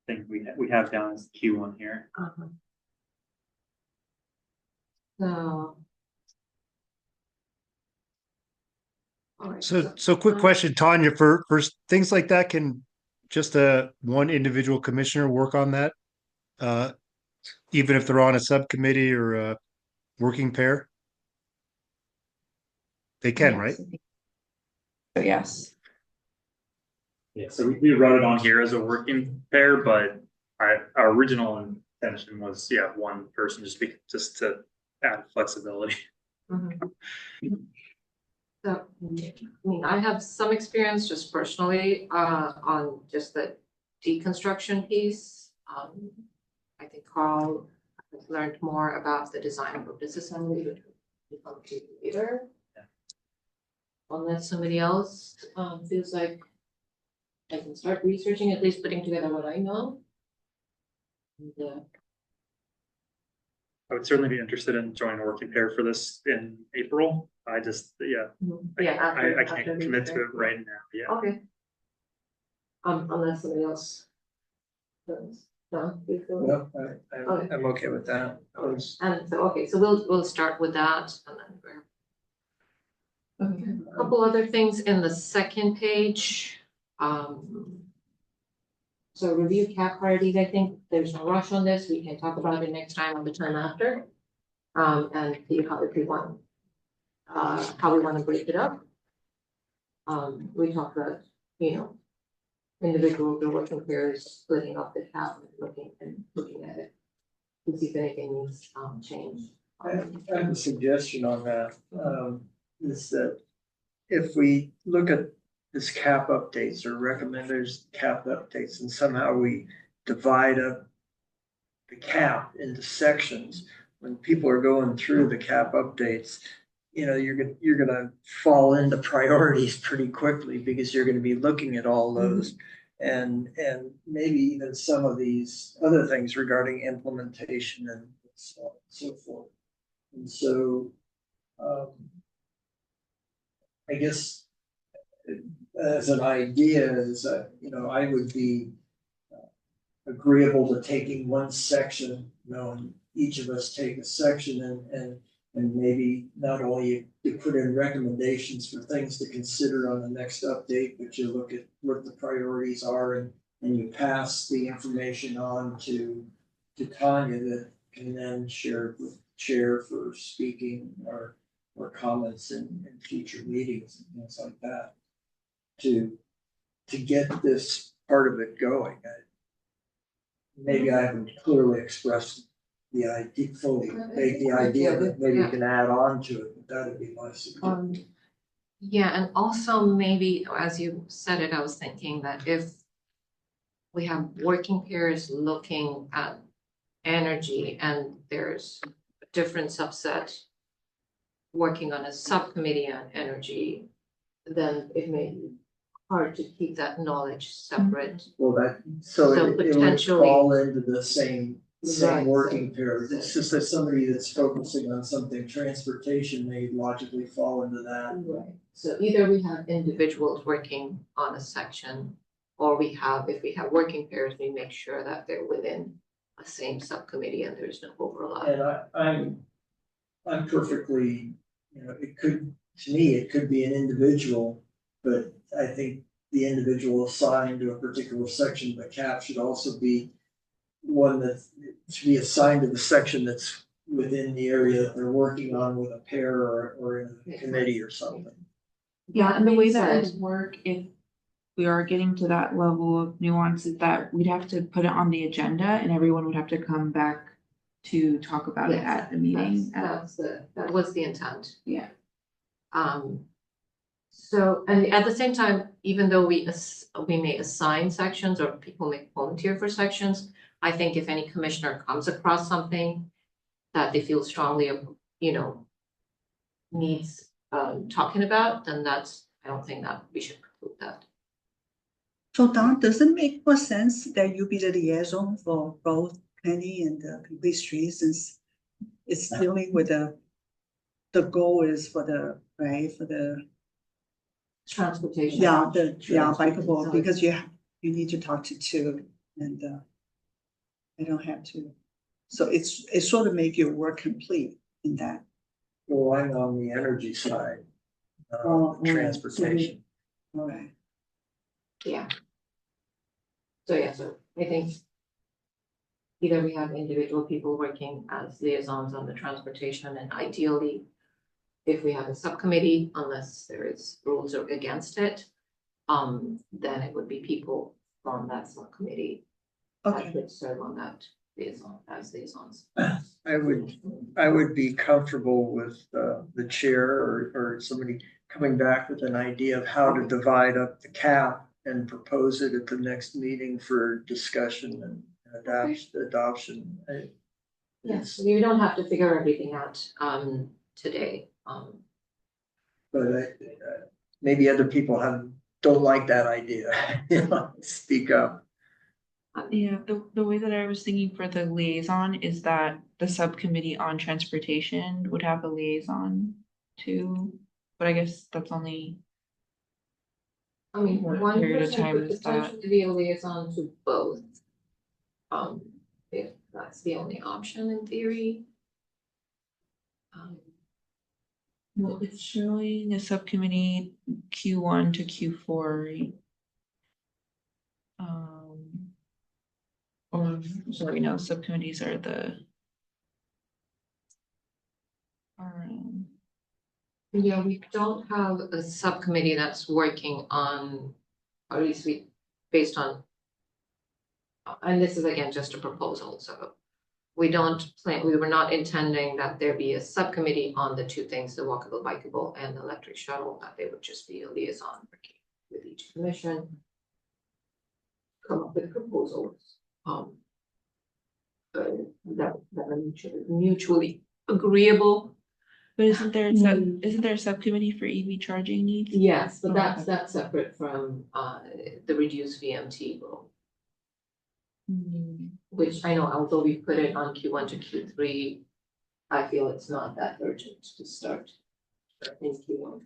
S6: thing we have down as Q1 here.
S2: Uh-huh. So. All right,
S1: So quick question, Tanya, for things like that, can just one individual commissioner work on that? Even if they're on a subcommittee or a working pair? They can,
S4: Yes,
S1: right?
S4: I think- So yes,
S6: Yeah, so we wrote it on here as a working pair, but our original intention was, one person just to add flexibility.
S2: Mhm. So, I mean, I have some experience just personally, on just the deconstruction piece. I think Carl has learned more about the design of a disassembly, which will become later.
S6: Yeah.
S2: Unless somebody else, feels like I can start researching, at least putting together what I know. And,
S6: I would certainly be interested in joining a working pair for this in April. I just, yeah,
S2: Yeah.
S6: I
S2: after
S6: can't
S2: we
S6: commit to
S2: start.
S6: it right now, yeah.
S2: Okay. Unless somebody else. does. No, you feel it?
S5: No,
S2: Okay.
S5: I'm okay with that.
S2: And so, okay, so we'll start with that and then okay, a couple other things in the second page. So review cap priorities, I think there's no rush on this. We can talk about it next time on the term after. And see how if we want, how we want to break it up. We talked about, individuals or working pairs splitting up the cap and looking at it. To see if anything needs, change.
S5: I have a suggestion on that, is that if we look at this cap updates or recommenders cap updates and somehow we divide up the cap into sections, when people are going through the cap updates, you're gonna fall into priorities pretty quickly because you're gonna be looking at all those. And maybe even some of these other things regarding implementation and so on and so forth. And so, I guess as an idea is that, I would be agreeable to taking one section, and each of us take a section and maybe not only you put in recommendations for things to consider on the next update, but you look at what the priorities are and you pass the information on to Tanya that can then share with chair for speaking or comments in future meetings and things like that. To get this part of it going. Maybe I haven't clearly expressed the idea fully, make the idea that maybe we can add on to it, but that'd be my suggestion.
S2: Yeah, and also maybe, as you said it, I was thinking that if we have working pairs looking at energy and there's a different subset working on a subcommittee on energy, then it may be hard to keep that knowledge separate.
S5: Well,
S2: So
S5: it would
S2: potentially-
S5: fall into the same
S2: Right,
S5: working pair. It's just that somebody that's focusing on something, transportation may logically fall into that.
S2: Right, so either we have individuals working on a section, or if we have working pairs, we make sure that they're within a same subcommittee and there's no overlap.
S5: And I'm perfectly, to me, it could be an individual, but I think the individual assigned to a particular section of the cap should also be one that should be assigned to the section that's within the area that they're working on with a pair or in a committee or something.
S4: Yeah, and the way
S2: being
S4: that
S2: said-
S4: would work if we are getting to that level of nuance is that we'd have to put it on the agenda and everyone would have to come back to talk about it
S2: Yes,
S4: at the meeting.
S2: That was the intent.
S4: Yeah.
S2: So, and at the same time, even though we may assign sections or people may volunteer for sections, I think if any commissioner comes across something that they feel strongly, needs talking about, then I don't think that we should preclude that.
S3: So Don, does it make more sense that you be the liaison for both Penny and the Complete Streets since it's dealing with the goal is for the
S2: Transportation.
S3: bikeable, because you need to talk to two and I don't have to. So it sort of make your work complete in that.
S5: Well, I'm on the energy side,
S3: Oh,
S5: transportation.
S3: All right.
S2: Yeah. So I think either we have individual people working as liaisons on the transportation, and ideally, if we have a subcommittee, unless there is rules against it, then it would be people from that subcommittee that
S3: Okay.
S2: could serve on that liaison as liaisons.
S5: I would be comfortable with the chair or somebody coming back with an idea of how to divide up the cap and propose it at the next meeting for discussion and adoption.
S2: Yes, you don't have to figure everything out today.
S5: But maybe other people don't like that idea. Speak up.
S4: Yeah, the way that I was thinking for the liaison is that the subcommittee on transportation would have a liaison too, but I guess that's only,
S2: I mean,
S4: What
S2: one
S4: period of
S2: person
S4: time
S2: could
S4: is that?
S2: potentially be a liaison to both. If that's the only option in theory.
S4: well, it's showing a subcommittee Q1 to Q4, right? Or, sorry, no, subcommittees are the.
S2: Yeah, we don't have a subcommittee that's working on, or at least we, based on. And this is again just a proposal, so we don't plan, we were not intending that there be a subcommittee on the two things, the walkable, bikeable and the electric shuttle, that they would just be a liaison working with each commission. Come up with proposals, that are mutually agreeable.
S4: But isn't there a subcommittee for EV charging needs?
S2: Yes, but
S4: Oh,
S2: that's,
S4: okay.
S2: that's separate from, the reduced VMT rule. Which I know, although we put it on Q1 to Q3, I feel it's not that urgent to start in Q1.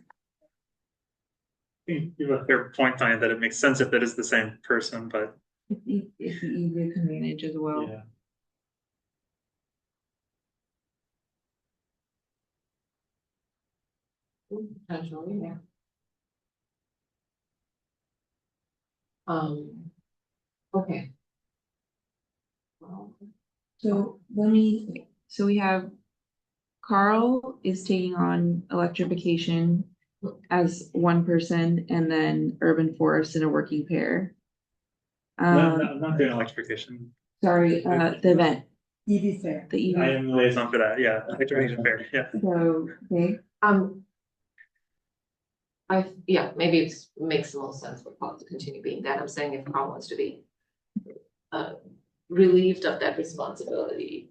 S6: You have a fair point, Tanya, that it makes sense if it is the same person, but
S4: It's easier to manage as well.
S6: yeah.
S2: Potentially, yeah. Okay. Well,
S4: So so we have Carl is taking on electrification as one person and then urban forest in a working pair.
S6: I'm not doing electrification.
S4: Sorry, the event,
S3: EV fair.
S4: the
S6: I
S4: EV.
S6: am the liaison for that, yeah, electrification fair, yeah.
S4: So, okay,
S2: yeah, maybe it makes the most sense for Paul to continue being that. I'm saying if Paul wants to be relieved of that responsibility.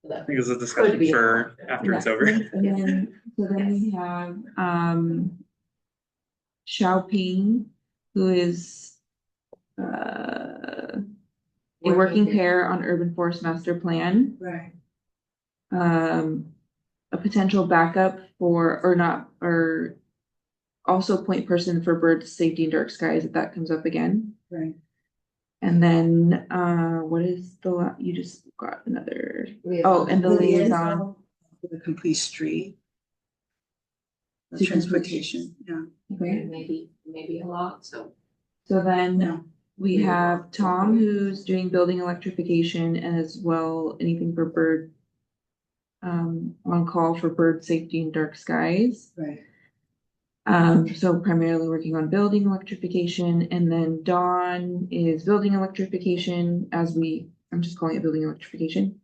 S6: I think it's a discussion
S2: Could be.
S6: for after it's over.
S4: and then, so then we have, Xiaoping, who is, a working pair on urban forest master plan.
S3: Right.
S4: A potential backup for, or not, or also point person for bird safety in dark skies if that comes up again.
S3: Right.
S4: And then, what is you just got another, oh, and the liaison.
S3: For the complete street. The
S4: To
S3: transportation, yeah.
S4: Okay,
S2: Maybe a lot, so.
S4: so then
S3: Yeah.
S4: we have Tom who's doing building electrification and as well anything for bird. On call for bird safety in dark skies.
S3: Right.
S4: So primarily working on building electrification, and then Dawn is building electrification I'm just calling it building electrification.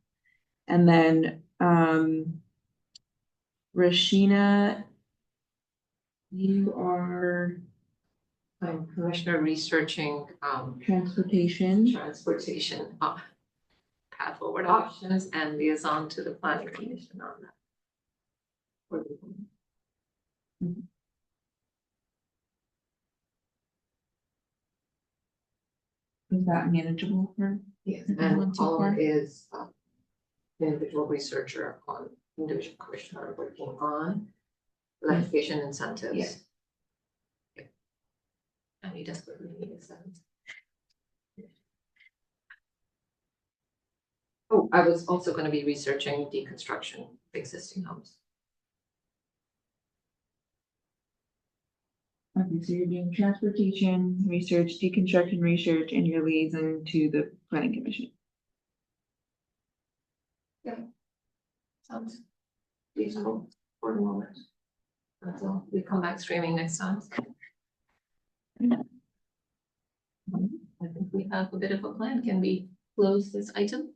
S4: And then, Rashina, you are
S2: I'm commissioner researching,
S4: transportation.
S2: Path forward options and liaison to the planning commission on that.
S4: Is that manageable for?
S2: Yes,
S4: Everyone
S2: and
S4: so
S2: Paul
S4: far?
S2: is individual researcher on individual commissioner working on electrification incentives.
S4: Yes.
S2: Yeah. And he desperately needs them. Oh, I was also going to be researching deconstruction of existing homes.
S4: Okay, so you're doing transportation research, deconstruction research, and you're liaison to the planning commission.
S2: Sounds reasonable for the moment. Until we come back streaming next time. I think we have a bit of a plan. Can we close this item?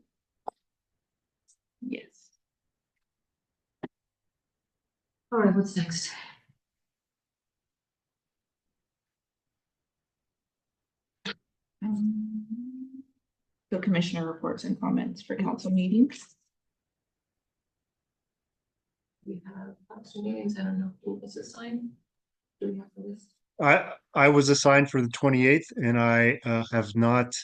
S4: Yes.
S2: All right, what's next?
S4: So commissioner reports and comments for council meetings.
S2: We have council meetings. I don't know who was assigned. Do we have the list?
S1: I was assigned for the 28th and I have not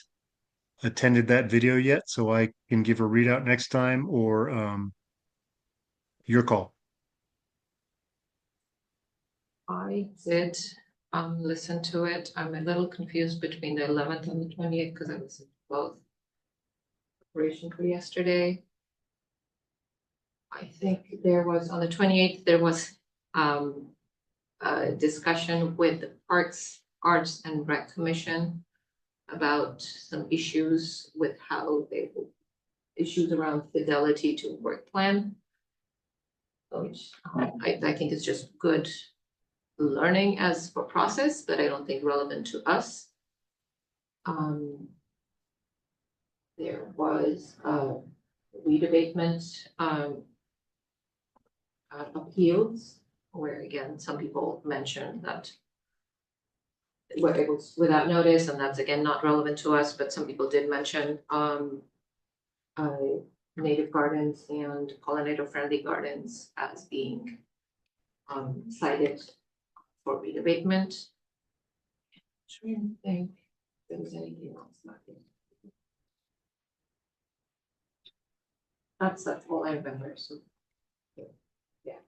S1: attended that video yet, so I can give a readout next time or your call.
S2: I did listen to it. I'm a little confused between the 11th and the 28th because I listened to both. Preparation for yesterday. I think there was, on the 28th, there was a discussion with the Parks, Arts and Rec Commission about some issues with how they, issues around fidelity to work plan. Which I think is just good learning as for process, but I don't think relevant to us. There was weed abatement appeals, where again, some people mentioned that where it was without notice, and that's again not relevant to us, but some people did mention native gardens and pollinator-friendly gardens as being cited for weed abatement. Trying to think if there was anything else. That's all I remember, so. Yeah,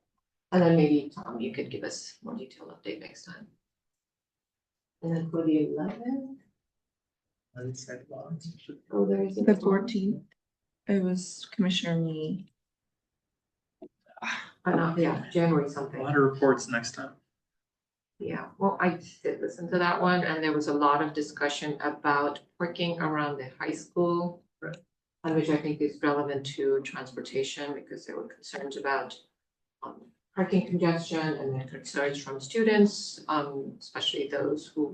S2: and then maybe Tom, you could give us more detailed update next time. And then for the 11th, oh, there is.
S4: The 14th, it was Commissioner Lee.
S2: Yeah, January something.
S6: A lot of reports next time.
S2: Yeah, well, I did listen to that one, and there was a lot of discussion about parking around the high school.
S6: Right.
S2: And which I think is relevant to transportation, because there were concerns about parking congestion and then concerns from students, especially those who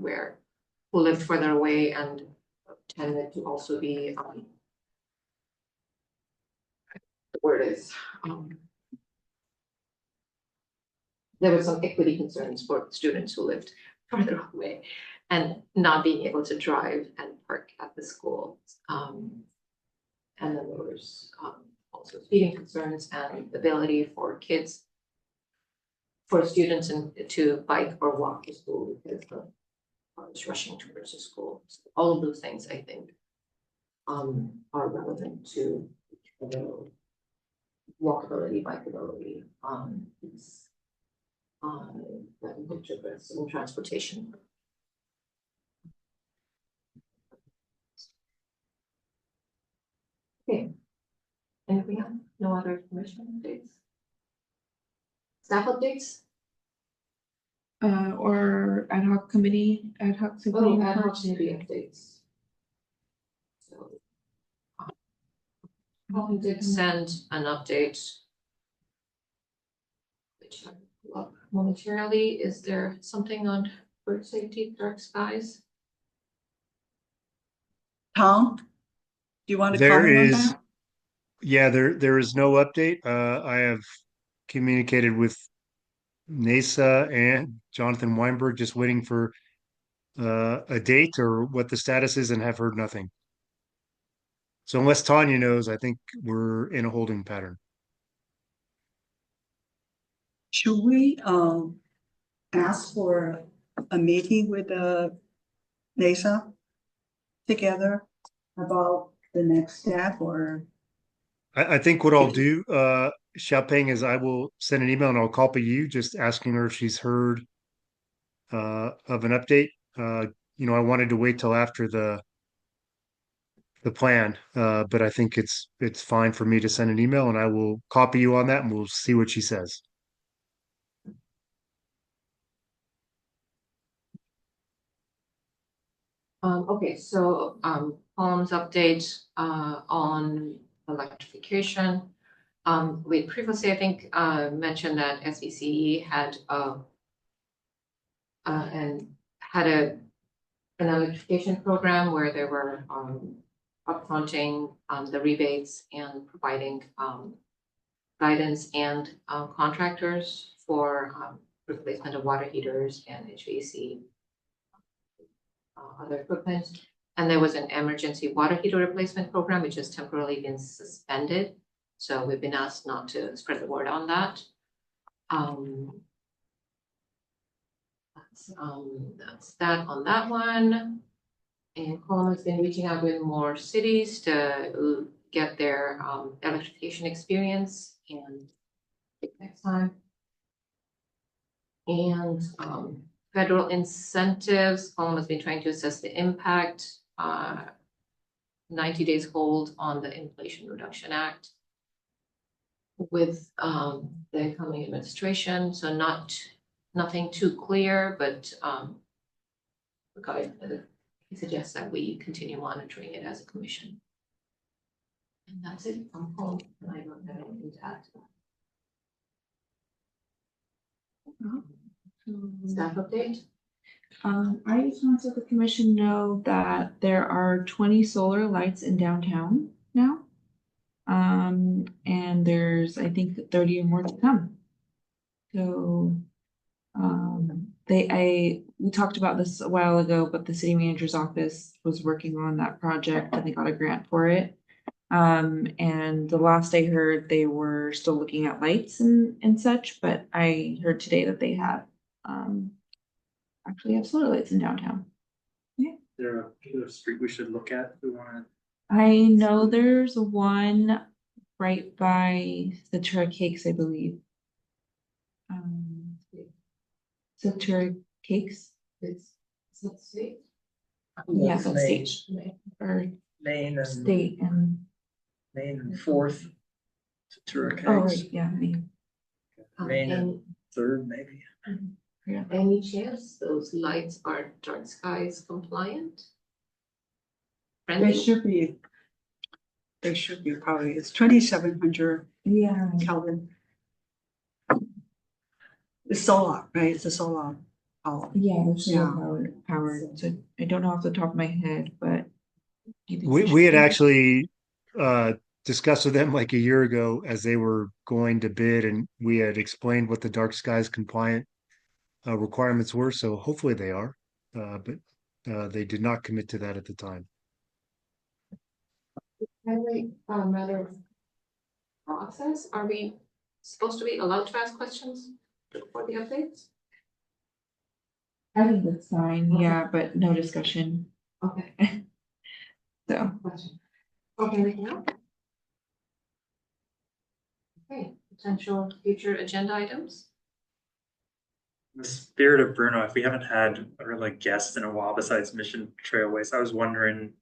S2: lived further away and tended to also be the word is there were some equity concerns for students who lived further away and not being able to drive and park at the school. And then there was also speeding concerns and the ability for kids, for students to bike or walk to school because the cars rushing towards the school. So all of those things, I think, are relevant to the walkability, bikeability, in transportation. Okay. Anything else? No other commission updates? Staff updates?
S4: Or ad hoc committee, ad hoc.
S2: Oh,
S4: subcommittee
S2: ad hoc
S4: reports.
S2: committee updates. So. Colin did send an update. Which I love momentarily. Is there something on bird safety, dark skies?
S3: Tom, do you want to
S1: There
S3: comment on
S1: is,
S3: that?
S1: yeah, there is no update. I have communicated with NASA and Jonathan Weinberg, just waiting for a date or what the status is, and have heard nothing. So unless Tanya knows, I think we're in a holding pattern.
S3: Should we ask for a meeting with NASA together about the next step, or
S1: I think what I'll do, Xiaoping, is I will send an email and I'll copy you, just asking her if she's heard of an update. I wanted to wait till after the plan, but I think it's fine for me to send an email, and I will copy you on that, and we'll see what she says.
S2: Okay, so Column's update on electrification. We previously, I think, mentioned that SVCE had an electrification program where they were upfronting the rebates and providing guidance and contractors for replacement of water heaters and HVAC. Other equipment, and there was an emergency water heater replacement program which has temporarily been suspended. So we've been asked not to spread the word on that. That's that on that one. And Colin has been reaching out with more cities to get their electrification experience and next time. And federal incentives, Colin has been trying to assess the impact. 90 days hold on the Inflation Reduction Act with the coming administration, so nothing too clear, but he suggests that we continue monitoring it as a commission. And that's it from home, and I don't have anything to add to that. Staff update?
S4: I just want to let the commission know that there are 20 solar lights in downtown now. And there's, I think, 30 or more to come. So, we talked about this a while ago, but the city manager's office was working on that project and they got a grant for it. And the last I heard, they were still looking at lights and such, but I heard today that they have, actually have solar lights in downtown.
S6: Is there a particular street we should look at if we want to?
S4: I know there's one right by Satura Cakes, I believe. Satura Cakes,
S2: It's not state.
S4: yeah,
S5: That's
S4: that's
S5: Main.
S4: state, or
S5: Main and
S4: state and,
S5: Main and Fourth. Satura
S4: oh,
S5: Cakes,
S4: right, yeah, Maine.
S5: Main and
S2: And
S5: Third maybe.
S4: Yeah.
S2: any chance those lights are dark skies compliant?
S3: They
S2: Friendly?
S3: should be probably, it's 2,700
S4: Yeah.
S3: Kelvin. It's solar, right? It's a solar power.
S4: Yeah, there's
S3: Yeah.
S4: solar powered, so I don't know off the top of my head, but. I think
S1: We had
S4: should-
S1: actually discussed with them like a year ago as they were going to bid, and we had explained what the dark skies compliant requirements were. So hopefully they are, but they did not commit to that at the time.
S2: Highway, matter of process, are we supposed to be allowed to ask questions for the updates?
S4: I think that's fine, yeah, but no discussion,
S2: Okay.
S4: so.
S2: Question. Okay, anything else? Okay, potential future agenda items?
S6: In the spirit of Bruno, if we haven't had a real like guest in a while besides Mission Trailways, I was wondering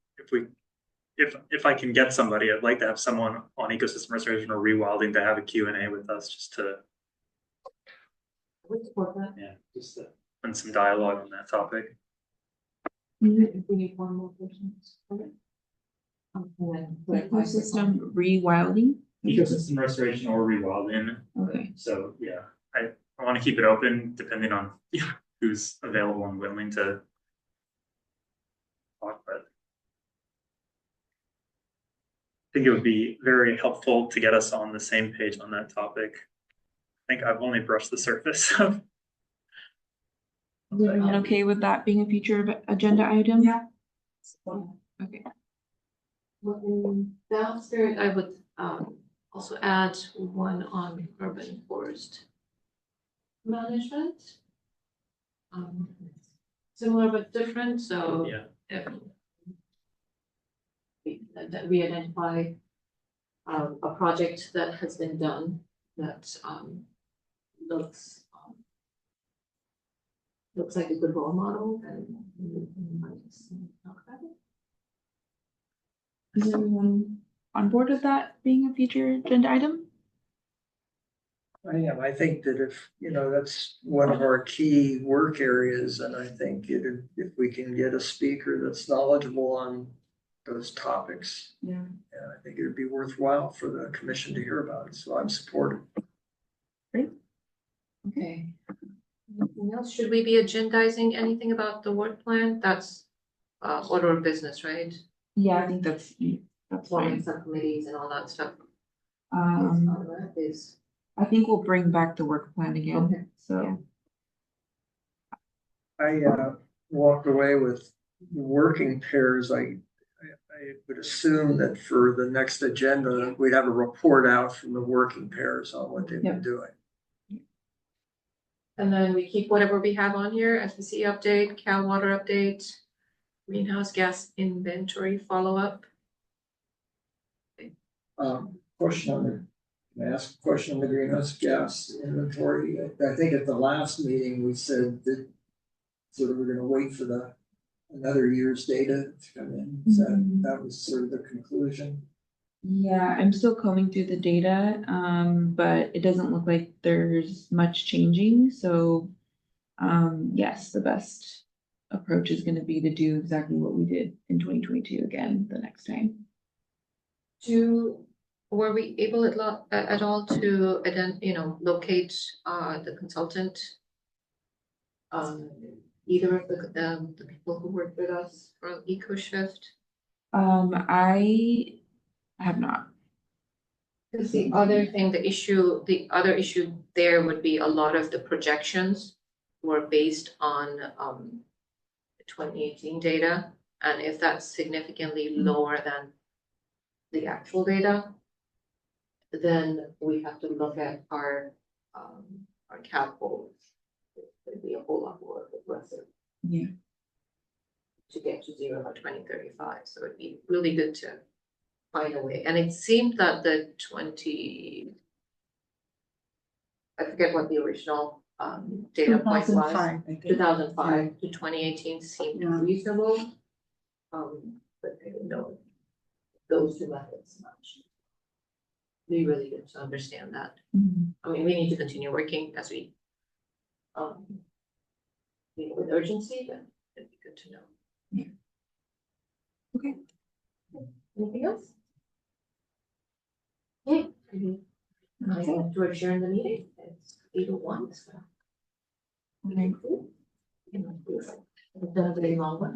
S6: if I can get somebody, I'd like to have someone on ecosystem restoration or rewilding to have a Q&A with us, just to
S2: We support that.
S6: just to run some dialogue on that topic.
S2: If we need one more person. Okay. And then clarify-
S4: Ecosystem rewilding,
S6: Ecosystem restoration or rewilding.
S4: okay.
S6: So yeah, I want to keep it open depending on who's available and willing to talk, but I think it would be very helpful to get us on the same page on that topic. I think I've only brushed the surface of.
S4: Is everyone okay with that being a future agenda item?
S3: Yeah.
S4: Okay.
S2: Well, in that spirit, I would also add one on urban forest management. Similar but different, so
S6: Yeah,
S2: if that we identify a project that has been done that looks like a good role model, and we might just talk about it.
S4: Is everyone on board with that being a future agenda item?
S5: I am. I think that if, that's one of our key work areas, and I think if we can get a speaker that's knowledgeable on those topics,
S4: Yeah.
S5: I think it'd be worthwhile for the commission to hear about it. So I'm supportive.
S2: Okay. Anything else? Should we be agendizing anything about the work plan? That's order of business, right?
S4: Yeah, I think that's
S2: Forming
S4: fine.
S2: subcommittees and all that stuff.
S4: Um,
S2: Is
S4: I think we'll bring back the work plan
S2: Okay.
S4: again, so.
S5: I walked away with working pairs. I would assume that for the next agenda, we'd have a report out from the working pairs on what they've been doing.
S2: And then we keep whatever we have on here, SPC update, Cal Water update, greenhouse gas inventory follow-up.
S5: Question on the Can I ask a question on the greenhouse gas inventory? I think at the last meeting, we said that sort of we're gonna wait for another year's data to come in. So that was sort of the conclusion.
S4: Yeah, I'm still combing through the data, but it doesn't look like there's much changing, so yes, the best approach is gonna be to do exactly what we did in 2022 again the next time.
S2: Were we able at all to locate the consultant? Either of the people who worked with us from EcoShift?
S4: I have not.
S2: Because the other other issue there would be a lot of the projections were based on the 2018 data. And if that's significantly lower than the actual data, then we have to look at our cap goals. It'd be a whole lot more aggressive.
S4: Yeah.
S2: To get to zero by 2035. So it'd be really good to find a way. And it seemed that I forget what the original data point was.
S3: 2005, I think.
S2: 2005 to 2018 seemed
S3: Yeah.
S2: reasonable. But I don't know those two methods much. Be really good to understand that. I mean, we need to continue working as we with urgency, then it'd be good to know.
S4: Yeah. Okay.
S2: Anything else? Okay. I want to adjourn the meeting. It's 8:01. So.
S4: Okay.
S2: Cool. It's been a very long one.